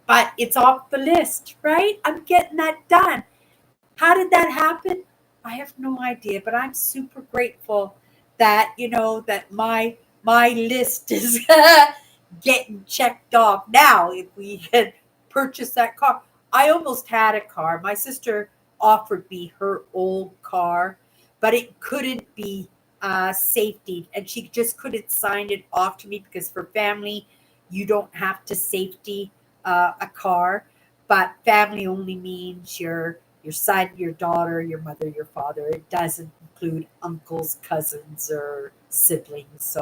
But it's off the list, right? I'm getting that done. How did that happen? I have no idea, but I'm super grateful that that my list is getting checked off. Now, if we had purchased that car, I almost had a car. My sister offered me her old car, but it couldn't be safety, and she just couldn't sign it off to me because for family, you don't have to safety a car, but family only means your son, your daughter, your mother, your father. It doesn't include uncles, cousins, or siblings.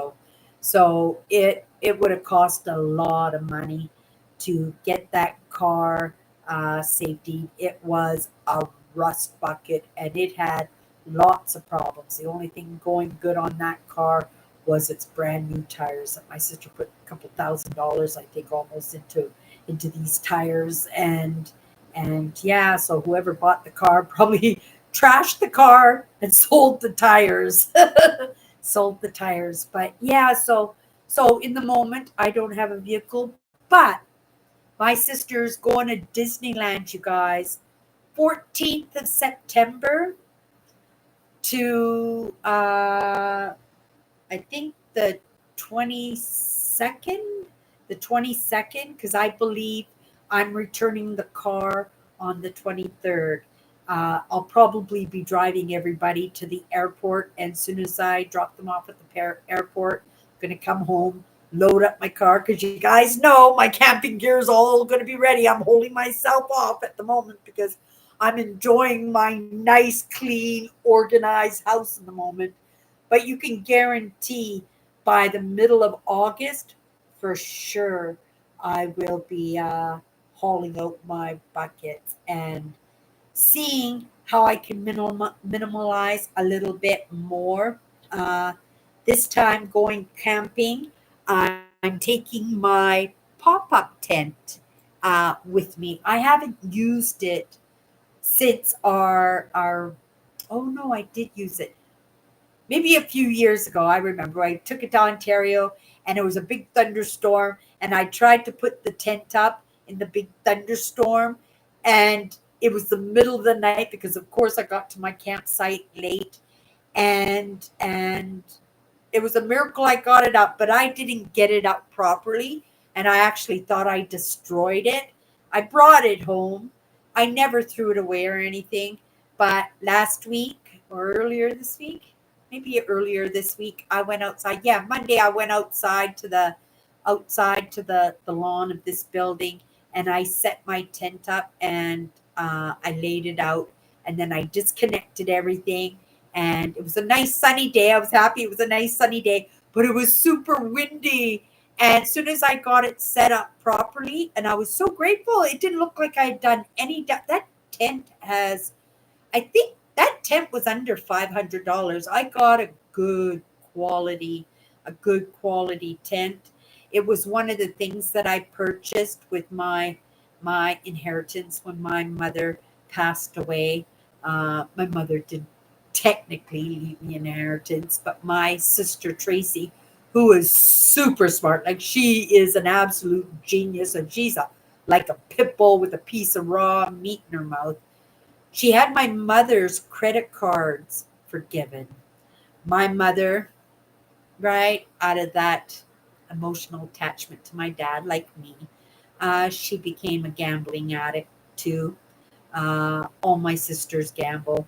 So it would have cost a lot of money to get that car safety. It was a rust bucket, and it had lots of problems. The only thing going good on that car was its brand new tires. That my sister put a couple $1,000, I think, almost into these tires, and yeah, so whoever bought the car probably trashed the car and sold the tires. Sold the tires. But yeah, so in the moment I don't have a vehicle, but my sister's going to Disneyland, you guys. 14th of September to I think the 22nd, because I believe I'm returning the car on the 23rd. I'll probably be driving everybody to the airport, and as soon as I drop them off at the airport, I'm going to come home, load up my car, because you guys know my camping gear is all going to be ready. I'm holding myself off at the moment because I'm enjoying my nice, clean, organized house in the moment. But you can guarantee by the middle of August, for sure, I will be hauling out my buckets and seeing how I can minimalize a little bit more. Uh, this time going camping, I'm taking my pop-up tent with me. I haven't used it since our oh no, I did use it maybe a few years ago. I remember I took it to Ontario, and it was a big thunderstorm, and I tried to put the tent up in the big thunderstorm, and it was the middle of the night because of course I got to my campsite late, and it was a miracle I got it up, but I didn't get it up properly, and I actually thought I destroyed it. I brought it home. I never threw it away or anything, but last week or earlier this week, maybe earlier this week, I went outside. Yeah, Monday I went outside to the lawn of this building, and I set my tent up, and I laid it out, and then I disconnected everything, and it was a nice sunny day. I was happy it was a nice sunny day, but it was super windy. And as soon as I got it set up properly, and I was so grateful, it didn't look like I had done any. That tent has, I think that tent was under $500. I got quality, a good quality tent. It was one of the things that I purchased with my inheritance when my mother passed away. My mother didn't technically leave me an inheritance, but my sister Tracy, who is super smart, like she is an absolute genius, and she's like a pit bull with a piece of raw meat in her mouth. She had my mother's credit cards forgiven. My mother, right, out of that emotional attachment to my dad, like me, she became a gambling addict too. All my sisters gamble.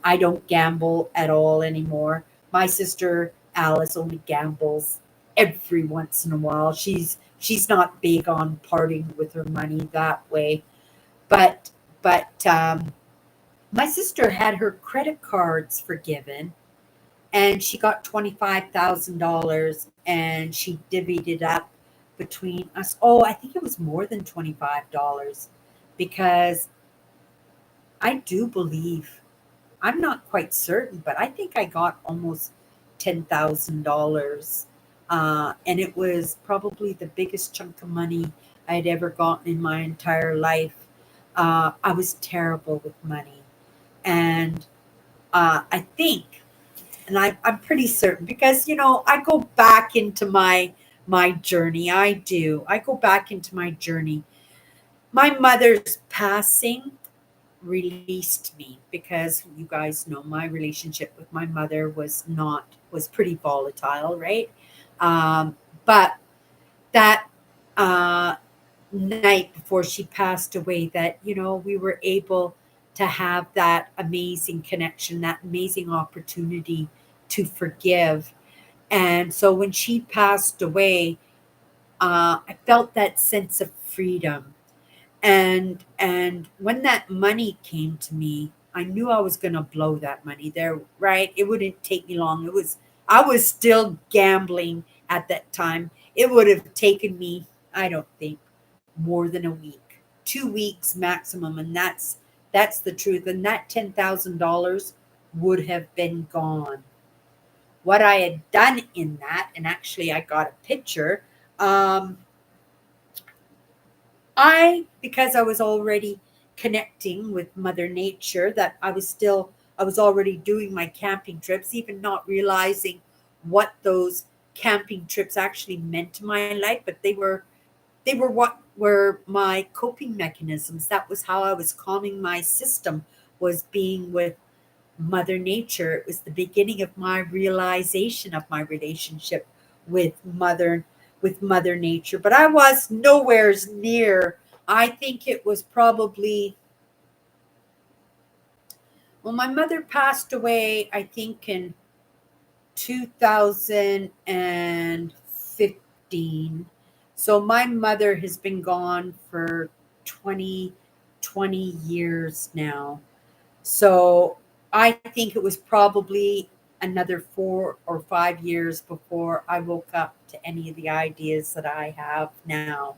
I don't gamble at all anymore. My sister Alice only gambles every once in a while. She's not big on parting with her money that way. But my sister had her credit cards forgiven, and she got $25,000, and she divvied it up between us. Oh, I think it was more than $25, because I do believe, I'm not quite certain, but I think I got almost $10,000 And it was probably the biggest chunk of money I'd ever gotten in my entire life. I was terrible with money. And I think, and I'm pretty certain because, I go back into my journey. I do. I go back into my journey. My mother's passing released me because you guys know my relationship with my mother was pretty volatile, right? But that uh, night before she passed away, that we were able to have that amazing connection, that amazing opportunity to forgive. And so when she passed away, I felt that sense of freedom. And when that money came to me, I knew I was going to blow that money there, right? It wouldn't take me long. I was still gambling at that time. It would have taken me, I don't think, more than a week, 2 weeks maximum. And that's the truth. And that $10,000 would have been gone. What I had done in that, and actually I got a picture. Because I was already connecting with Mother Nature, that I was already doing my camping trips, even not realizing what those camping trips actually meant to my life, but they were what were my coping mechanisms. That was how I was calming my system, was being with Mother Nature. It was the beginning of my realization of my relationship with Mother Nature. But I was nowheres near. I think it was probably, well, my mother passed away, I think in 2015. So my mother has been gone for 20 years now. So I think it was probably another 4 or 5 years before I woke up to any of the ideas that I have now.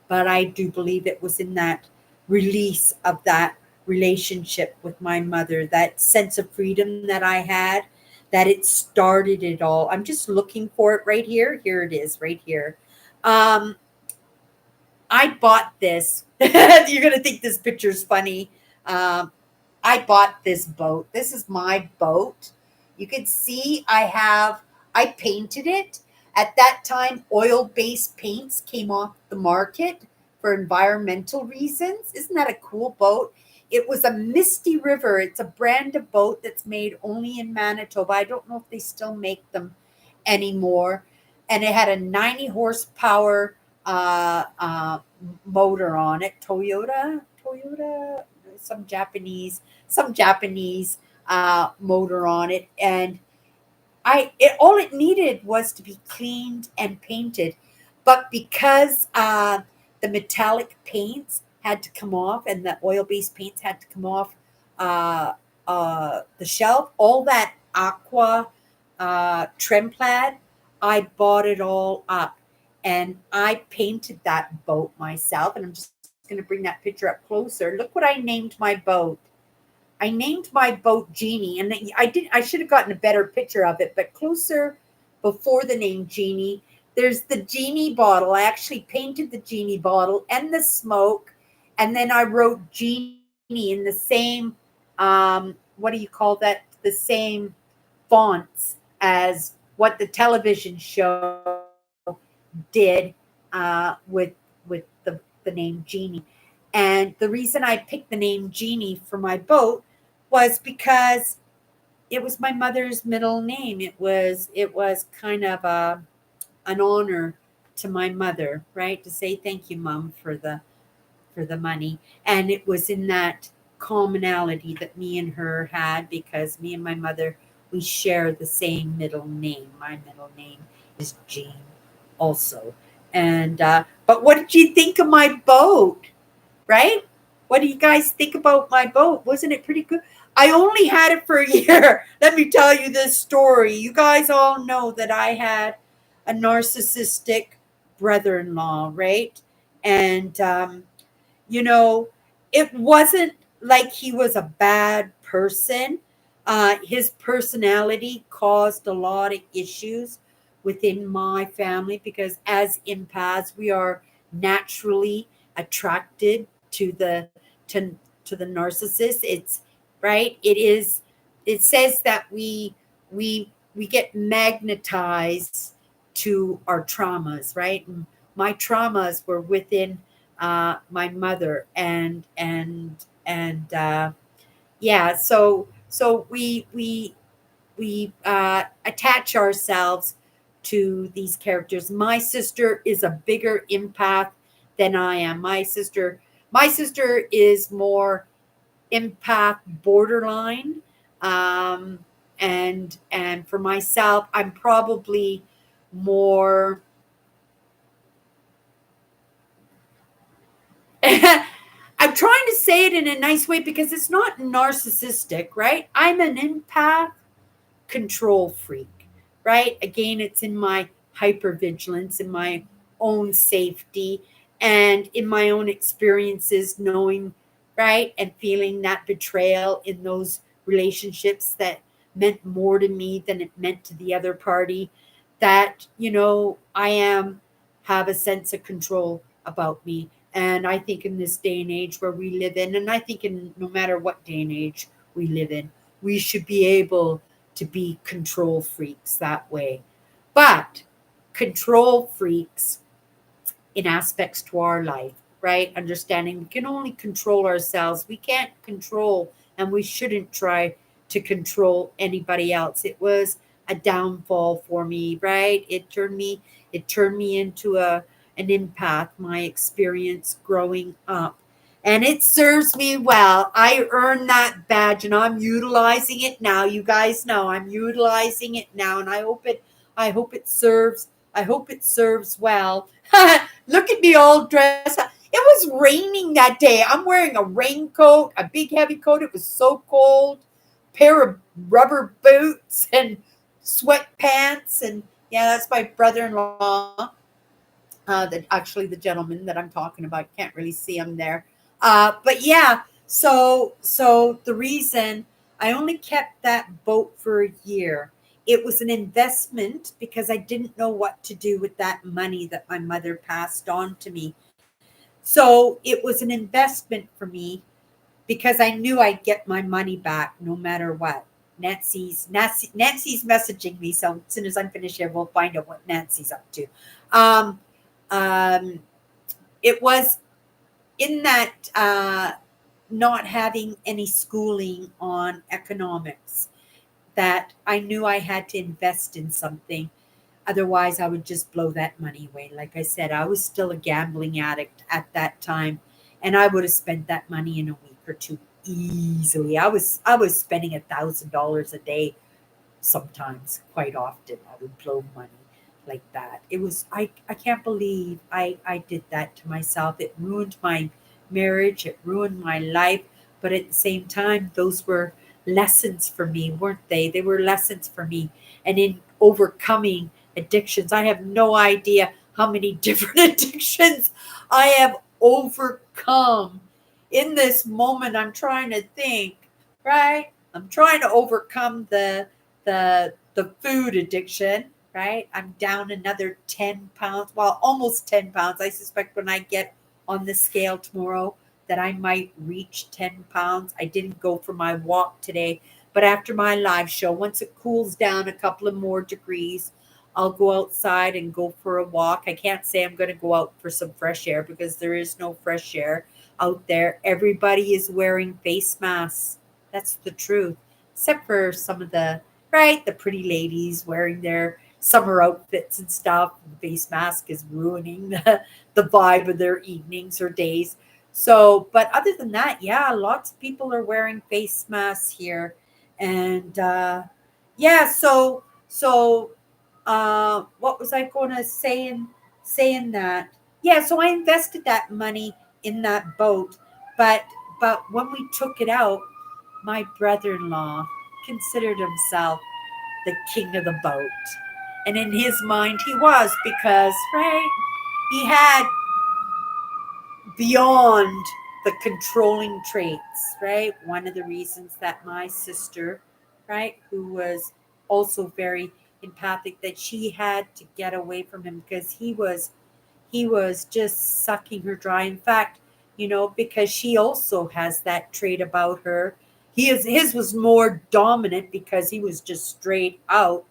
But I do believe it was in that release of that relationship with my mother, that sense of freedom that I had, that it started it all. I'm just looking for it right here. Here it is, right here. Um, I bought this. You're going to think this picture's funny. Um, I bought this boat. This is my boat. You can see I painted it. At that time, oil-based paints came off the market for environmental reasons. Isn't that a cool boat? It was a Misty River. It's a brand of boat that's made only in Manitoba. I don't know if they still make them anymore. And it had a 90 horsepower motor on it. Toyota, some Japanese motor on it, and all it needed was to be cleaned and painted. But because the metallic paints had to come off and the oil based paints had to come off the shelf, all that aqua tremplad, I bought it all up and I painted that boat myself. And I'm just going to bring that picture up closer. Look what I named my boat. I named my boat Genie, and I should have gotten a better picture of it, but closer before the name Genie, there's the Genie bottle. I actually painted the Genie bottle and the smoke, and then I wrote Genie in the same what do you call that? The same fonts as what the television show did with the name Genie. And the reason I picked the name Jeannie for my boat was because it was my mother's middle name. It was kind of an honor to my mother, right? To say thank you, Mom, for the money. And it was in that commonality that me and her had, because me and my mother, we share the same middle name. My middle name is Jean also. And but what did you think of my boat? Right? What do you guys think about my boat? Wasn't it pretty good? I only had it for a year. Let me tell you this story. You guys all know that I had a narcissistic brother in law, right? And, you know, it wasn't like he was a bad person. His personality caused a lot of issues within my family, because as empaths, we are naturally attracted to to the narcissist. It's right. It says that we get magnetized to our traumas, right? And my traumas were within my mother, and yeah, so we attach ourselves to these characters. My sister is a bigger empath than I am. My sister is more empath borderline, um, and for myself, I'm probably more. I'm trying to say it in a nice way because it's not narcissistic, right? I'm an empath control freak, right? Again, it's in my hypervigilance, in my own safety, and in my own experiences, knowing, right, and feeling that betrayal in those relationships that meant more to me than it meant to the other party. That, I have a sense of control about me. And I think in this day and age where we live in, and I think in no matter what day and age we live in, we should be able to be control freaks that way. But control freaks in aspects to our life, right? Understanding we can only control ourselves. We can't control, and we shouldn't try to control anybody else. It was a downfall for me, right? It turned me into an empath, my experience growing up. And it serves me well. I earned that badge and I'm utilizing it now. You guys know I'm utilizing it now, and I hope it serves well. Look at me all dressed up. It was raining that day. I'm wearing a raincoat, a big heavy coat. It was so cold. Pair of rubber boots and sweatpants. And yeah, that's my brother-in-law. Actually, the gentleman that I'm talking about. Can't really see him there. But yeah, so the reason I only kept that boat for a year, it was an investment because I didn't know what to do with that money that my mother passed on to me. So it was an investment for me because I knew I'd get my money back no matter what. Nancy's messaging me, so as soon as I'm finished here, we'll find out what Nancy's up to. Um, um, it was in that not having any schooling on economics that I knew I had to invest in something. Otherwise, I would just blow that money away. Like I said, I was still a gambling addict at that time, and I would have spent that money in a week or two easily. I was spending $1,000 a day sometimes, quite often. I would blow money like that. I can't believe I did that to myself. It ruined my marriage, it ruined my life, but at the same time, those were lessons for me, weren't they? They were lessons for me. And in overcoming addictions, I have no idea how many different addictions I have overcome. In this moment, I'm trying to think, right? I'm trying to overcome the food addiction, right? I'm down another 10 pounds, well, almost 10 pounds. I suspect when I get on the scale tomorrow that I might reach 10 pounds. I didn't go for my walk today, but after my live show, once it cools down a couple of more degrees, I'll go outside and go for a walk. I can't say I'm going to go out for some fresh air because there is no fresh air out there. Everybody is wearing face masks. That's the truth, except for some of the pretty ladies wearing their summer outfits and stuff. The face mask is ruining the vibe of their evenings or days. So, but other than that, yeah, lots of people are wearing face masks here. And yeah, what was I going to say in saying that? Yeah, so I invested that money in that boat, but when we took it out, my brother-in-law considered himself the king of the boat. And in his mind, he was because, right, he had beyond the controlling traits, right? One of the reasons that my sister, right, who was also very empathic that she had to get away from him because he was just sucking her dry. In fact, because she also has that trait about her. His was more dominant because he was just straight out.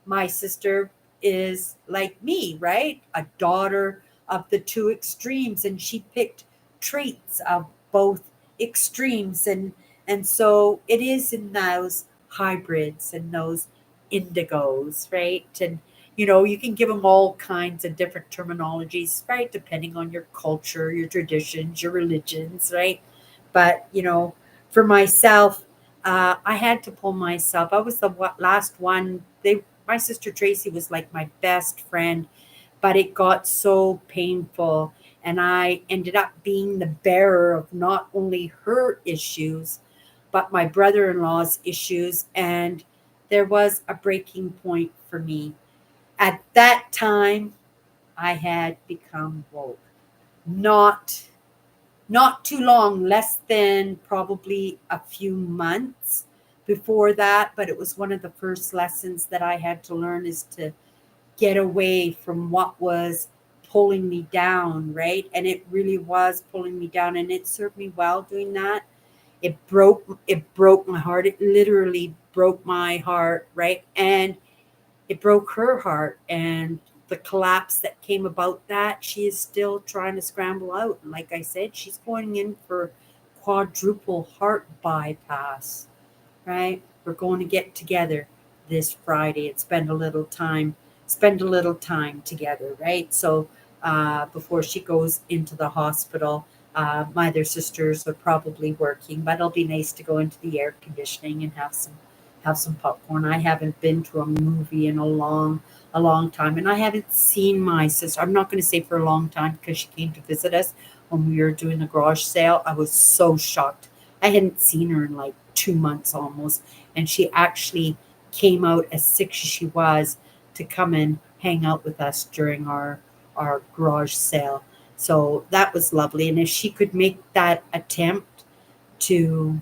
My sister is like me, right? A daughter of the two extremes, and she picked traits of both extremes, and so it is in those hybrids and those indigos, right? And you can give them all kinds of different terminologies, right? Depending on your culture, your traditions, your religions, right? But, for myself, I had to pull myself. I was the last one. My sister Tracy was like my best friend, but it got so painful. And I ended up being the bearer of not only her issues, but my brother in law's issues. And there was a breaking point for me. At that time, I had become woke. Not not too long, less than probably a few months before that, but it was one of the first lessons that I had to learn is to get away from what was pulling me down, right? And it really was pulling me down, and it served me well doing that. It broke my heart. It literally broke my heart, right? And it broke her heart, and the collapse that came about that, she is still trying to scramble out. And like I said, she's going in for quadruple heart bypass, right? We're going to get together this Friday and spend a little time together, right? So before she goes into the hospital, my other sisters are probably working, but it'll be nice to go into the air conditioning and have some popcorn. I haven't been to a movie in a long time, and I haven't seen my sister. I'm not going to say for a long time because she came to visit us when we were doing the garage sale. I was so shocked. I hadn't seen her in like 2 months almost, and she actually came out as sick as she was to come and hang out with us during our garage sale. So that was lovely. And if she could make that attempt to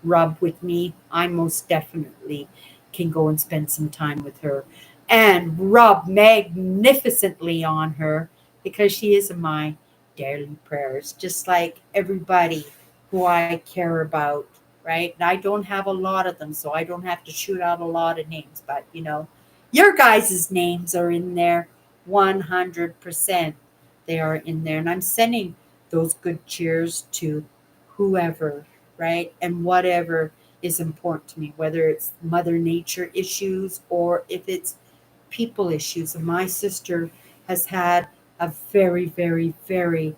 rub with me, I most definitely can go and spend some time with her and rub magnificently on her because she is in my daily prayers, just like everybody who I care about, right? And I don't have a lot of them, so I don't have to shoot out a lot of names, but your guys' names are in there 100%. They are in there, and I'm sending those good cheers to whoever, right? And whatever is important to me, whether it's Mother Nature issues or if it's people issues. And my sister has had a very, very, very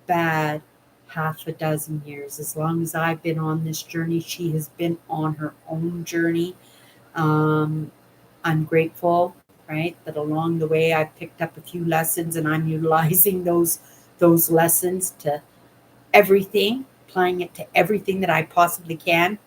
bad half a dozen years. As long as I've been on this journey, she has been on her own journey. Um, I'm grateful, right, that along the way I've picked up a few lessons and I'm utilizing those lessons to everything, applying it to everything that I possibly can.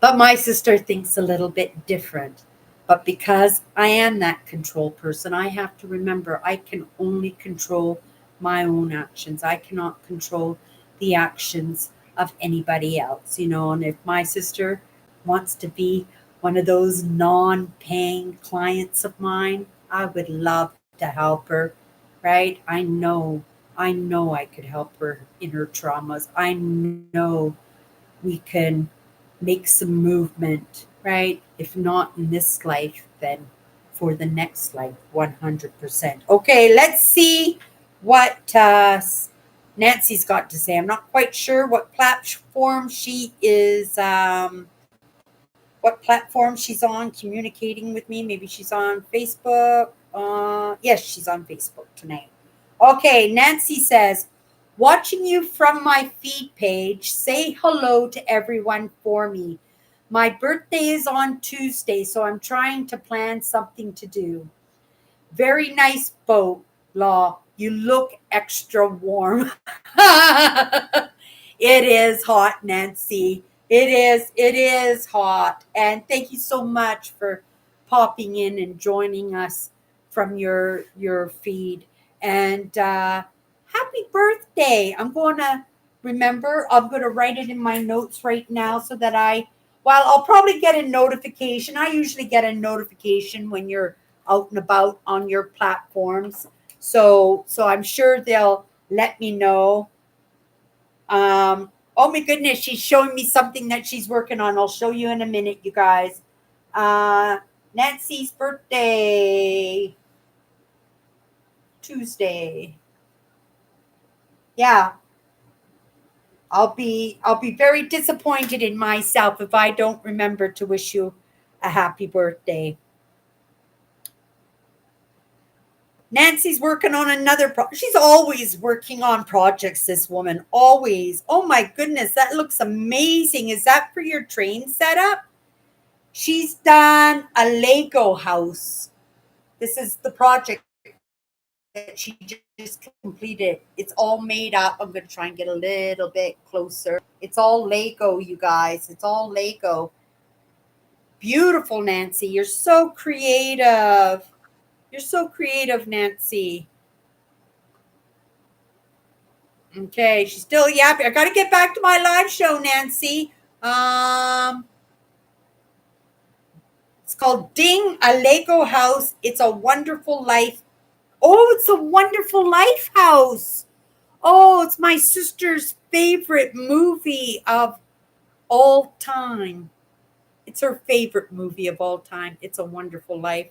But my sister thinks a little bit different. But because I am that control person, I have to remember I can only control my own actions. I cannot control the actions of anybody else, And if my sister wants to be one of those non paying clients of mine, I would love to help her, right? I know I could help her in her traumas. I know we can make some movement, right? If not in this life, then for the next life, 100%. Okay, let's see what Nancy's got to say. I'm not quite sure what platform she's on communicating with me. Maybe she's on Facebook. Yes, she's on Facebook tonight. Okay, Nancy says, watching you from my feed page, say hello to everyone for me. My birthday is on Tuesday, so I'm trying to plan something to do. Very nice boat, Law. You look extra warm. It is hot, Nancy. It is hot. And thank you so much for popping in and joining us from your feed. And happy birthday. I'm going to write it in my notes right now so that I Well, I'll probably get a notification. I usually get a notification when you're out and about on your platforms. So I'm sure they'll let me know. Oh my goodness, she's showing me something that she's working on. I'll show you in a minute, you guys. Uh, Nancy's birthday, Tuesday. Yeah, I'll be very disappointed in myself if I don't remember to wish you a happy birthday. Nancy's working on another she's always working on projects, this woman. Always. Oh my goodness, that looks amazing. Is that for your train setup? She's done a Lego house. This is the project that she just completed. It's all made up. I'm going to try and get a little bit closer. It's all Lego, you guys. It's all Lego. Beautiful, Nancy. You're so creative. You're so creative, Nancy. Okay, she's still yapping. I got to get back to my live show, Nancy. Um, it's called Ding, a Lego House. It's a Wonderful Life. Oh, it's a Wonderful Life house. Oh, it's my sister's favorite movie of all time. It's her favorite movie of all time. It's a Wonderful Life.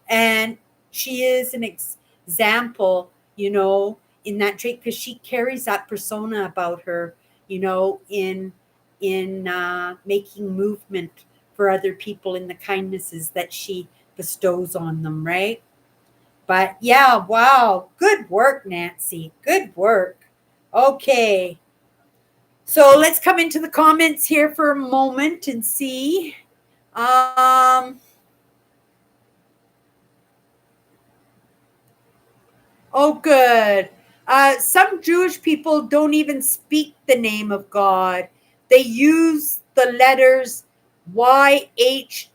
And she is an example, in that trait because she carries that persona about her, in making movement for other people in the kindnesses that she bestows on them, right? But yeah, wow, good work, Nancy. Good work. Okay, so let's come into the comments here for a moment and see. Um, Oh, good. Some Jewish people don't even speak the name of God. They use the letters YHWH,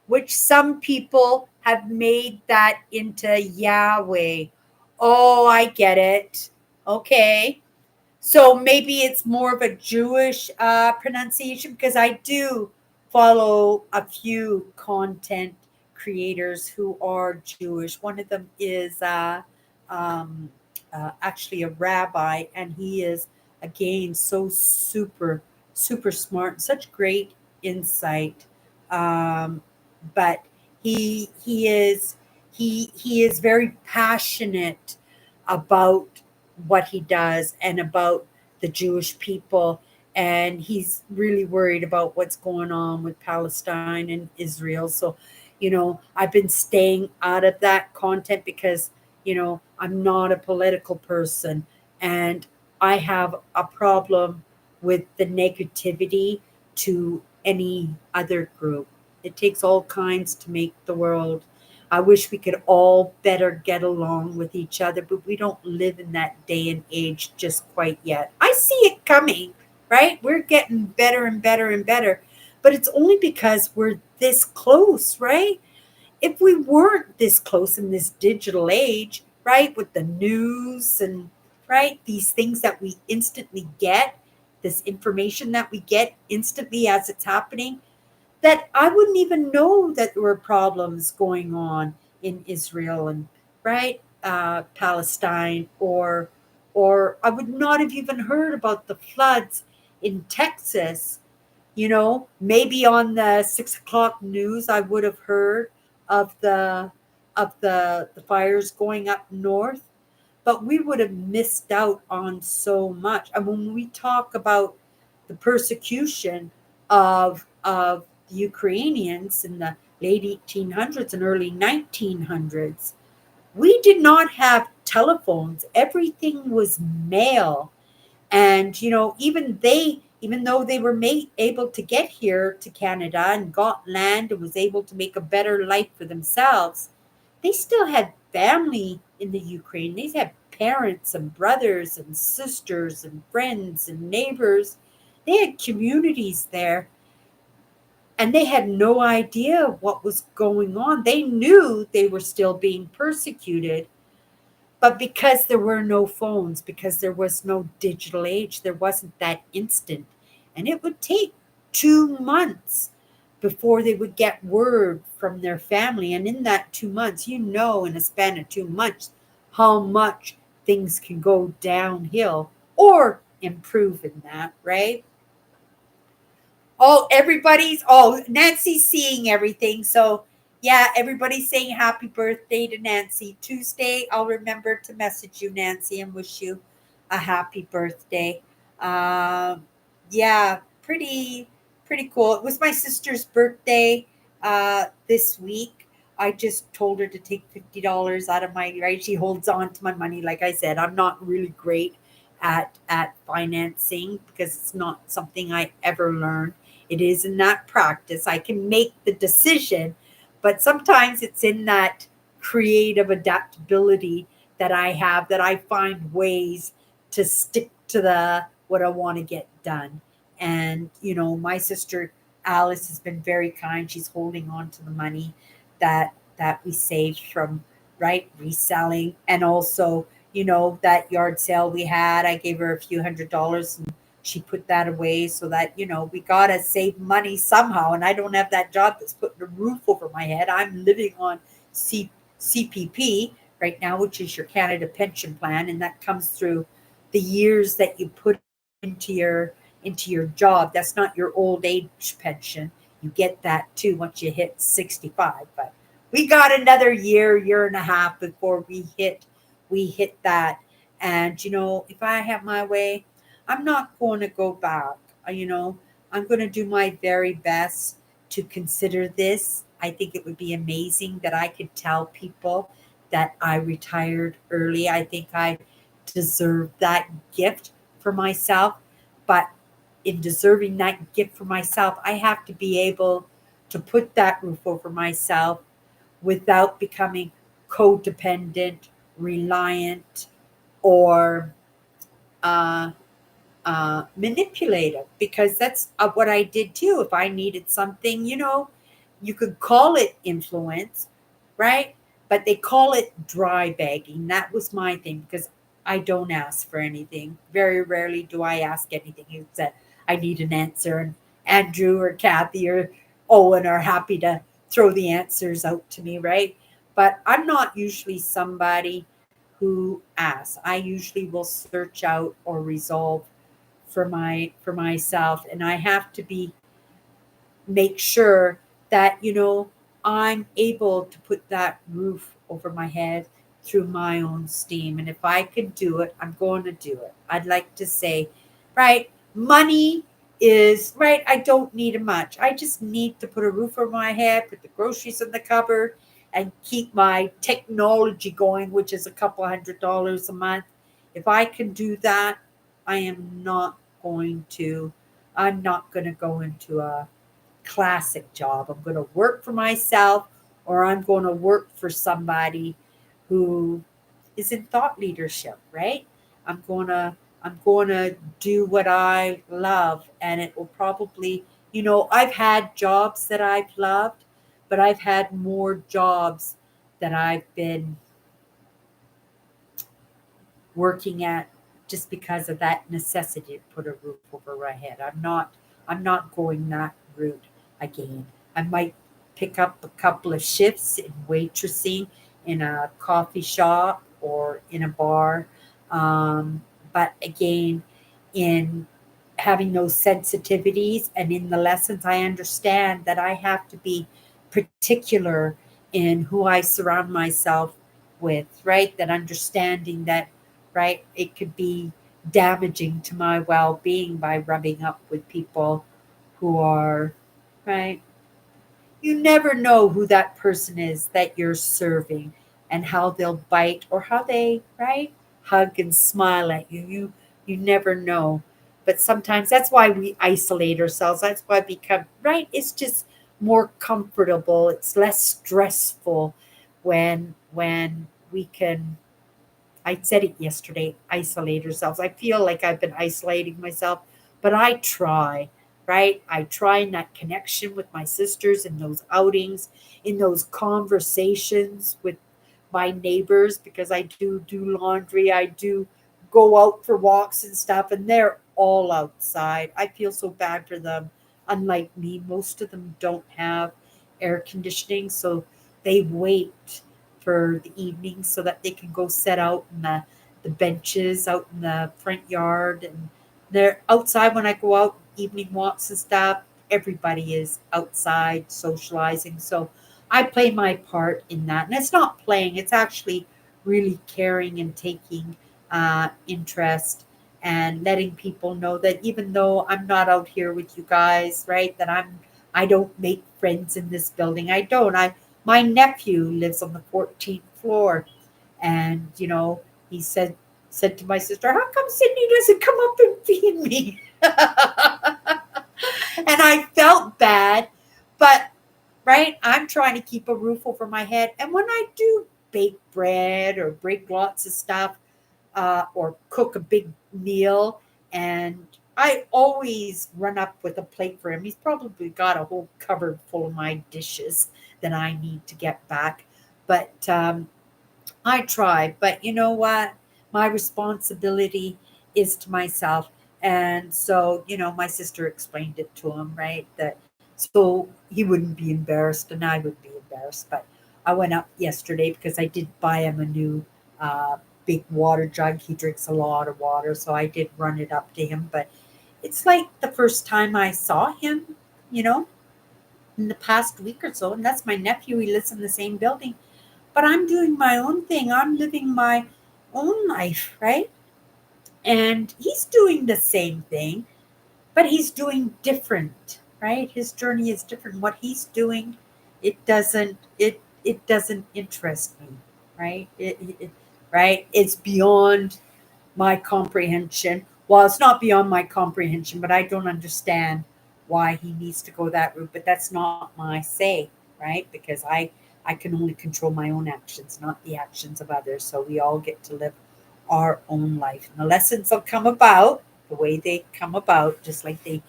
which some people have made that into Yahweh. Oh, I get it. Okay. So maybe it's more of a Jewish pronunciation because I do follow a few content creators who are Jewish. One of them is um, actually a rabbi, and he is, again, so super, super smart, such great insight. Um, but he is very passionate about what he does and about the Jewish people. And he's really worried about what's going on with Palestine and Israel. So, I've been staying out of that content because, I'm not a political person and I have a problem with the negativity to any other group. It takes all kinds to make the world. I wish we could all better get along with each other, but we don't live in that day and age just quite yet. I see it coming, right? We're getting better and better and better, but it's only because we're this close, right? If we weren't this close in this digital age, right, with the news and, right, these things that we instantly get, this information that we get instantly as it's happening, that I wouldn't even know that there were problems going on in Israel and, right, Palestine, or I would not have even heard about the floods in Texas. Maybe on the 6 o'clock news I would have heard of the fires going up north, but we would have missed out on so much. And when we talk about the persecution of the Ukrainians in the late 1800s and early 1900s, we did not have telephones. Everything was mail. And even though they were able to get here to Canada and got land and was able to make a better life for themselves, they still had family in the Ukraine. They had parents and brothers and sisters and friends and neighbors. They had communities there, and they had no idea what was going on. They knew they were still being persecuted, but because there were no phones, because there was no digital age, there wasn't that instant. And it would take 2 months before they would get word from their family. And in that 2 months, in a span of 2 months, how much things can go downhill or improve in that, right? Nancy's seeing everything. So yeah, everybody's saying happy birthday to Nancy. Tuesday, I'll remember to message you, Nancy, and wish you a happy birthday. Um, yeah, pretty cool. It was my sister's birthday this week. I just told her to take $50 out of my right. She holds on to my money. Like I said, I'm not really great at financing because it's not something I ever learned. It is in that practice. I can make the decision, but sometimes it's in that creative adaptability that I have that I find ways to stick to the what I want to get done. And my sister Alice has been very kind. She's holding on to the money that we saved from right reselling, and also that yard sale we had. I gave her a few $100s, and she put that away so that we gotta save money somehow. And I don't have that job that's putting a roof over my head. I'm living on CPP right now, which is your Canada Pension Plan, and that comes through the years that you put into your job. That's not your old age pension. You get that too once you hit 65. But we got another year and a half before we hit that. And if I have my way, I'm not going to go back. I'm going to do my very best to consider this. I think it would be amazing that I could tell people that I retired early. I think I deserve that gift for myself. But in deserving that gift for myself, I have to be able to put that roof over myself without becoming codependent, reliant, or uh, manipulative, because that's what I did too. If I needed something, you could call it influence, right? But they call it dry bagging. That was my thing because I don't ask for anything. Very rarely do I ask anything. It's that I need an answer, and Andrew or Kathy or Owen are happy to throw the answers out to me, right? But I'm not usually somebody who asks. I usually will search out or resolve for myself, and I have to be make sure that I'm able to put that roof over my head through my own steam. And if I can do it, I'm going to do it. I'd like to say, right, money is right. I don't need much. I just need to put a roof over my head, put the groceries in the cupboard, and keep my technology going, which is a couple $100 a month. If I can do that, I am not going to I'm not going to go into a classic job. I'm going to work for myself, or I'm going to work for somebody who is in thought leadership, right? I'm going to do what I love, and it will probably, I've had jobs that I've loved, but I've had more jobs that I've been working at just because of that necessity to put a roof over my head. I'm not going that route again. I might pick up a couple of shifts in waitressing in a coffee shop or in a bar. But again, in having those sensitivities and in the lessons, I understand that I have to be particular in who I surround myself with, right? That understanding that, right, it could be damaging to my well being by rubbing up with people who are, right, you never know who that person is that you're serving and how they'll bite or how they, right, hug and smile at you. You never know. But sometimes that's why we isolate ourselves. That's why we become, right, it's just more comfortable. It's less stressful when we can, I said it yesterday, isolate ourselves. I feel like I've been isolating myself, but I try, right? I try in that connection with my sisters in those outings, in those conversations with my neighbors, because I do laundry, I do go out for walks and stuff, and they're all outside. I feel so bad for them. Unlike me, most of them don't have air conditioning, so they wait for the evening so that they can go set out in the benches out in the front yard. And they're outside when I go out evening walks and stuff. Everybody is outside socializing. So I play my part in that. And it's not playing, it's actually really caring and taking interest and letting people know that even though I'm not out here with you guys, right, that I don't make friends in this building. I don't. I My nephew lives on the 14th floor, and he said to my sister, "How come Sydney doesn't come up and feed me?" And I felt bad, but right, I'm trying to keep a roof over my head. And when I do bake bread or break lots of stuff, or cook a big meal, and I always run up with a plate for him. He's probably got a whole cupboard full of my dishes that I need to get back. But I try. But you know what? My responsibility is to myself. And so, my sister explained it to him, right? That so he wouldn't be embarrassed and I would be embarrassed. But I went up yesterday because I did buy him a new uh, big water jug. He drinks a lot of water. So I did run it up to him. But it's like the first time I saw him, you know, in the past week or so. And that's my nephew. He lives in the same building. But I'm doing my own thing. I'm living my own life, right? And he's doing the same thing, but he's doing different, right? His journey is different. What he's doing, it doesn't interest me, right? Right? It's beyond my comprehension. Well, it's not beyond my comprehension, but I don't understand why he needs to go that route. But that's not my say, right? Because I can only control my own actions, not the actions of others. So we all get to live our own life. And the lessons will come about the way they come about, just like they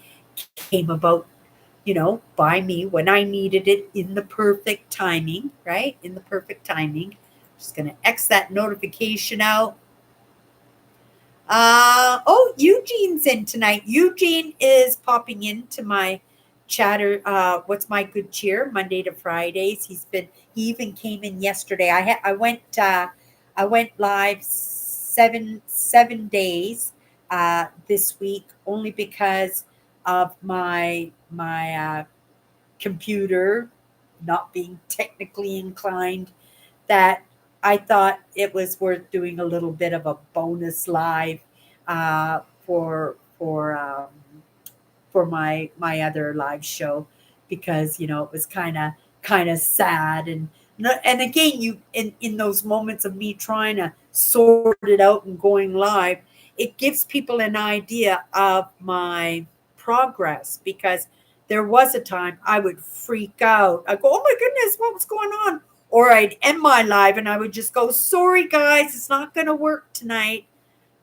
came about, by me when I needed it in the perfect timing, right? In the perfect timing. Just going to X that notification out. Oh, Eugene's in tonight. Eugene is popping into my chatter. What's my good cheer? Monday to Fridays. He even came in yesterday. I went live seven days this week only because of my computer not being technically inclined, that I thought it was worth doing a little bit of a bonus live uh, for for um, for my other live show, because it was kind of sad. And and again, you in those moments of me trying to sort it out and going live, it gives people an idea of my progress, because there was a time I would freak out. I go, "Oh my goodness, what was going on?" Or I'd end my live and I would just go, "Sorry guys, it's not going to work tonight."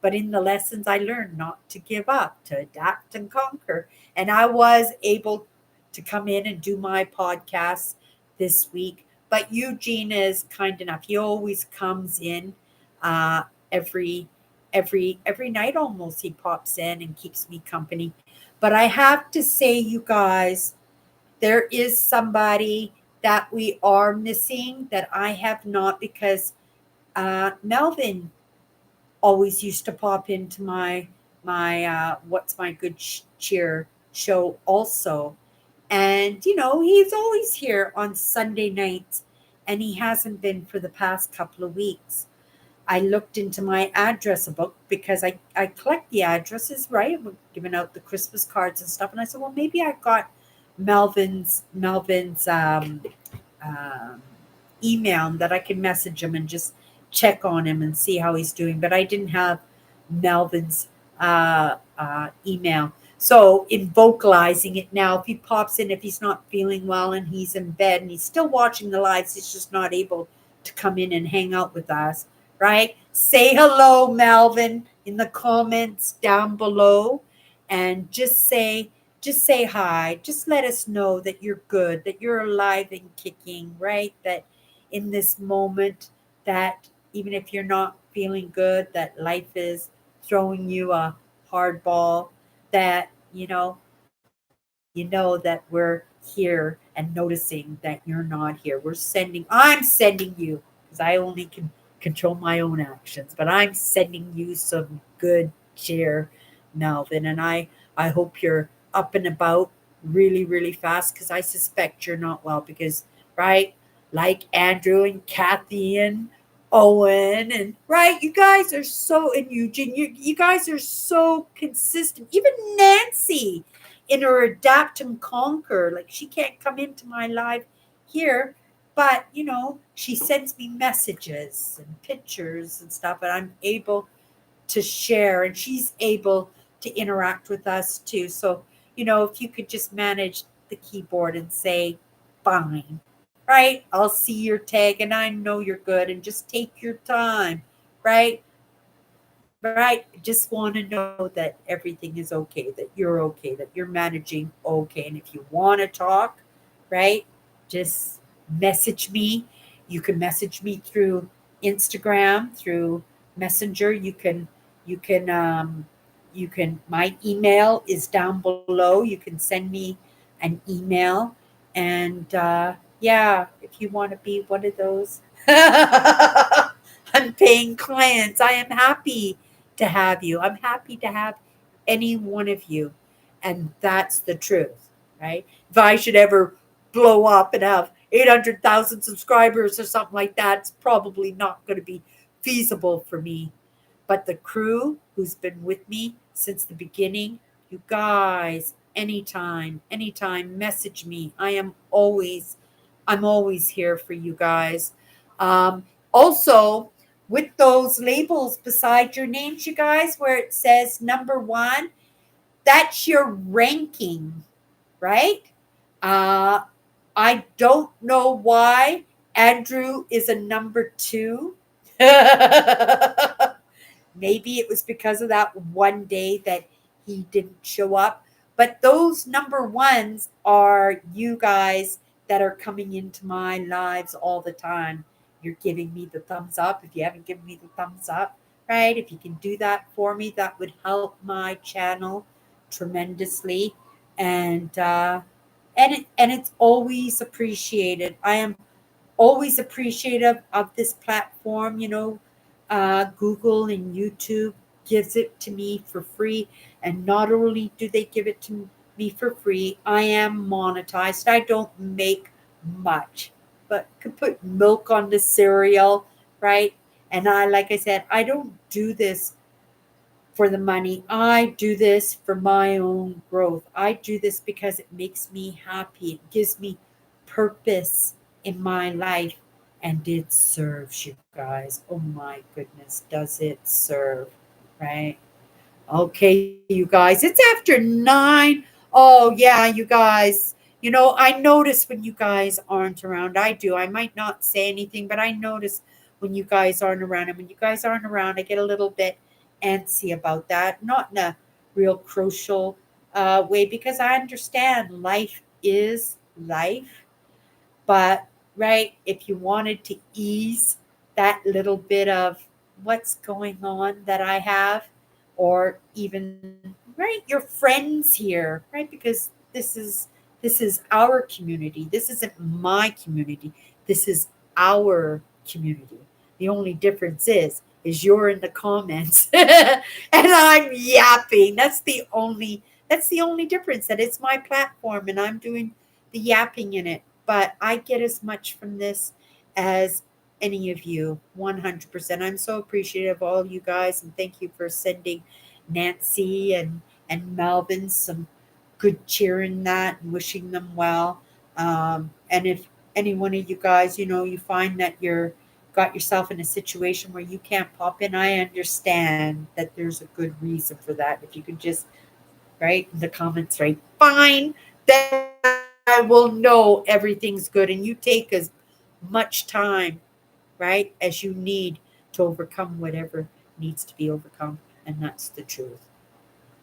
But in the lessons, I learned not to give up, to adapt and conquer. And I was able to come in and do my podcast this week. But Eugene is kind enough. He always comes in uh, every every night almost. He pops in and keeps me company. But I have to say, you guys, there is somebody that we are missing that I have not, because Melvin always used to pop into my what's my good cheer show also. And he's always here on Sunday nights, and he hasn't been for the past couple of weeks. I looked into my address book because I collect the addresses, right? We're giving out the Christmas cards and stuff. And I said, well, maybe I got Melvin's um, email, that I can message him and just check on him and see how he's doing. But I didn't have Melvin's email. So in vocalizing it now, if he pops in, if he's not feeling well and he's in bed and he's still watching the lives, he's just not able to come in and hang out with us, right? Say hello, Melvin, in the comments down below, and just say hi. Just let us know that you're good, that you're alive and kicking, right? That in this moment, that even if you're not feeling good, that life is throwing you a hard ball, that that we're here and noticing that you're not here. I'm sending you, because I only can control my own actions, but I'm sending you some good cheer, Melvin. And I hope you're up and about really, really fast, because I suspect you're not well, because, right, like Andrew and Kathy and Owen, and right, you guys are so, and Eugene, you guys are so consistent. Even Nancy, in her adapt and conquer. Like, she can't come into my live here, but she sends me messages and pictures and stuff, and I'm able to share, and she's able to interact with us too. So, if you could just manage the keyboard and say, fine, right? I'll see your tag and I know you're good, and just take your time, right? Right. Just want to know that everything is okay, that you're okay, that you're managing okay. And if you want to talk, right, just message me. You can message me through Instagram, through Messenger. You can my email is down below. You can send me an email. And yeah, if you want to be one of those unpaying clients, I am happy to have you. I'm happy to have any one of you. And that's the truth, right? If I should ever blow up and have 800,000 subscribers or something like that, it's probably not going to be feasible for me. But the crew who's been with me since the beginning, you guys, anytime, message me. I'm always here for you guys. Also, with those labels beside your names, you guys, where it says number one, that's your ranking, right? Uh, I don't know why Andrew is a number two. Maybe it was because of that one day that he didn't show up. But those number ones are you guys that are coming into my lives all the time. You're giving me the thumbs up. If you haven't given me the thumbs up, right? If you can do that for me, that would help my channel tremendously. And it's always appreciated. I am always appreciative of this platform. Google and YouTube gives it to me for free. And not only do they give it to me for free, I am monetized. I don't make much, but could put milk on the cereal, right? And like I said, I don't do this for the money. I do this for my own growth. I do this because it makes me happy. It gives me purpose in my life. And it serves, you guys. Oh my goodness, does it serve, right? Okay, you guys, it's after 9. Oh, yeah, you guys. I notice when you guys aren't around. I do. I might not say anything, but I notice when you guys aren't around. And when you guys aren't around, I get a little bit antsy about that. Not in a real crucial way, because I understand life is life. But, right, if you wanted to ease that little bit of what's going on that I have, or even, right, your friends here, right, because this is our community. This isn't my community. This is our community. The only difference is you're in the comments and I'm yapping. That's the only difference, that it's my platform and I'm doing the yapping in it. But I get as much from this as any of you, 100%. I'm so appreciative of all you guys, and thank you for sending Nancy and Melvin some good cheer in that, and wishing them well. And if any one of you guys, you find that you're got yourself in a situation where you can't pop in, I understand that there's a good reason for that. If you could just right in the comments, right, fine, then I will know everything's good, and you take as much time, right, as you need to overcome whatever needs to be overcome. And that's the truth.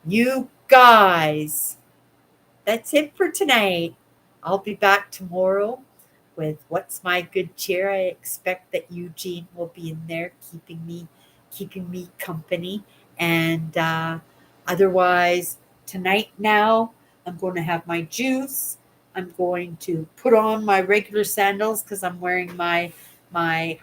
You guys, that's it for tonight. I'll be back tomorrow with What's My Good Cheer. I expect that Eugene will be in there keeping me company. And otherwise, tonight now, I'm going to have my juice. I'm going to put on my regular sandals because I'm wearing my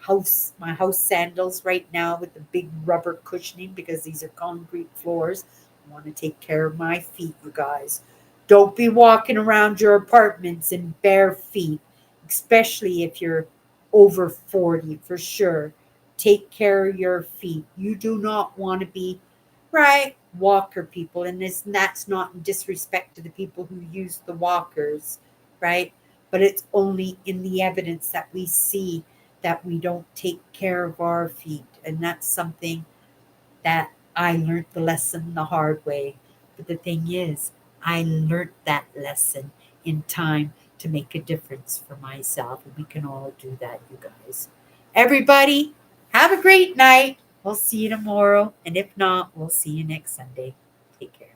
house sandals right now with the big rubber cushioning because these are concrete floors. I want to take care of my feet, you guys. Don't be walking around your apartments in bare feet, especially if you're over 40 for sure. Take care of your feet. You do not want to be right walker people, and that's not in disrespect to the people who use the walkers, right? But it's only in the evidence that we see that we don't take care of our feet, and that's something that I learned the lesson the hard way. But the thing is, I learned that lesson in time to make a difference for myself, and we can all do that, you guys. Everybody, have a great night. We'll see you tomorrow, and if not, we'll see you next Sunday. Take care.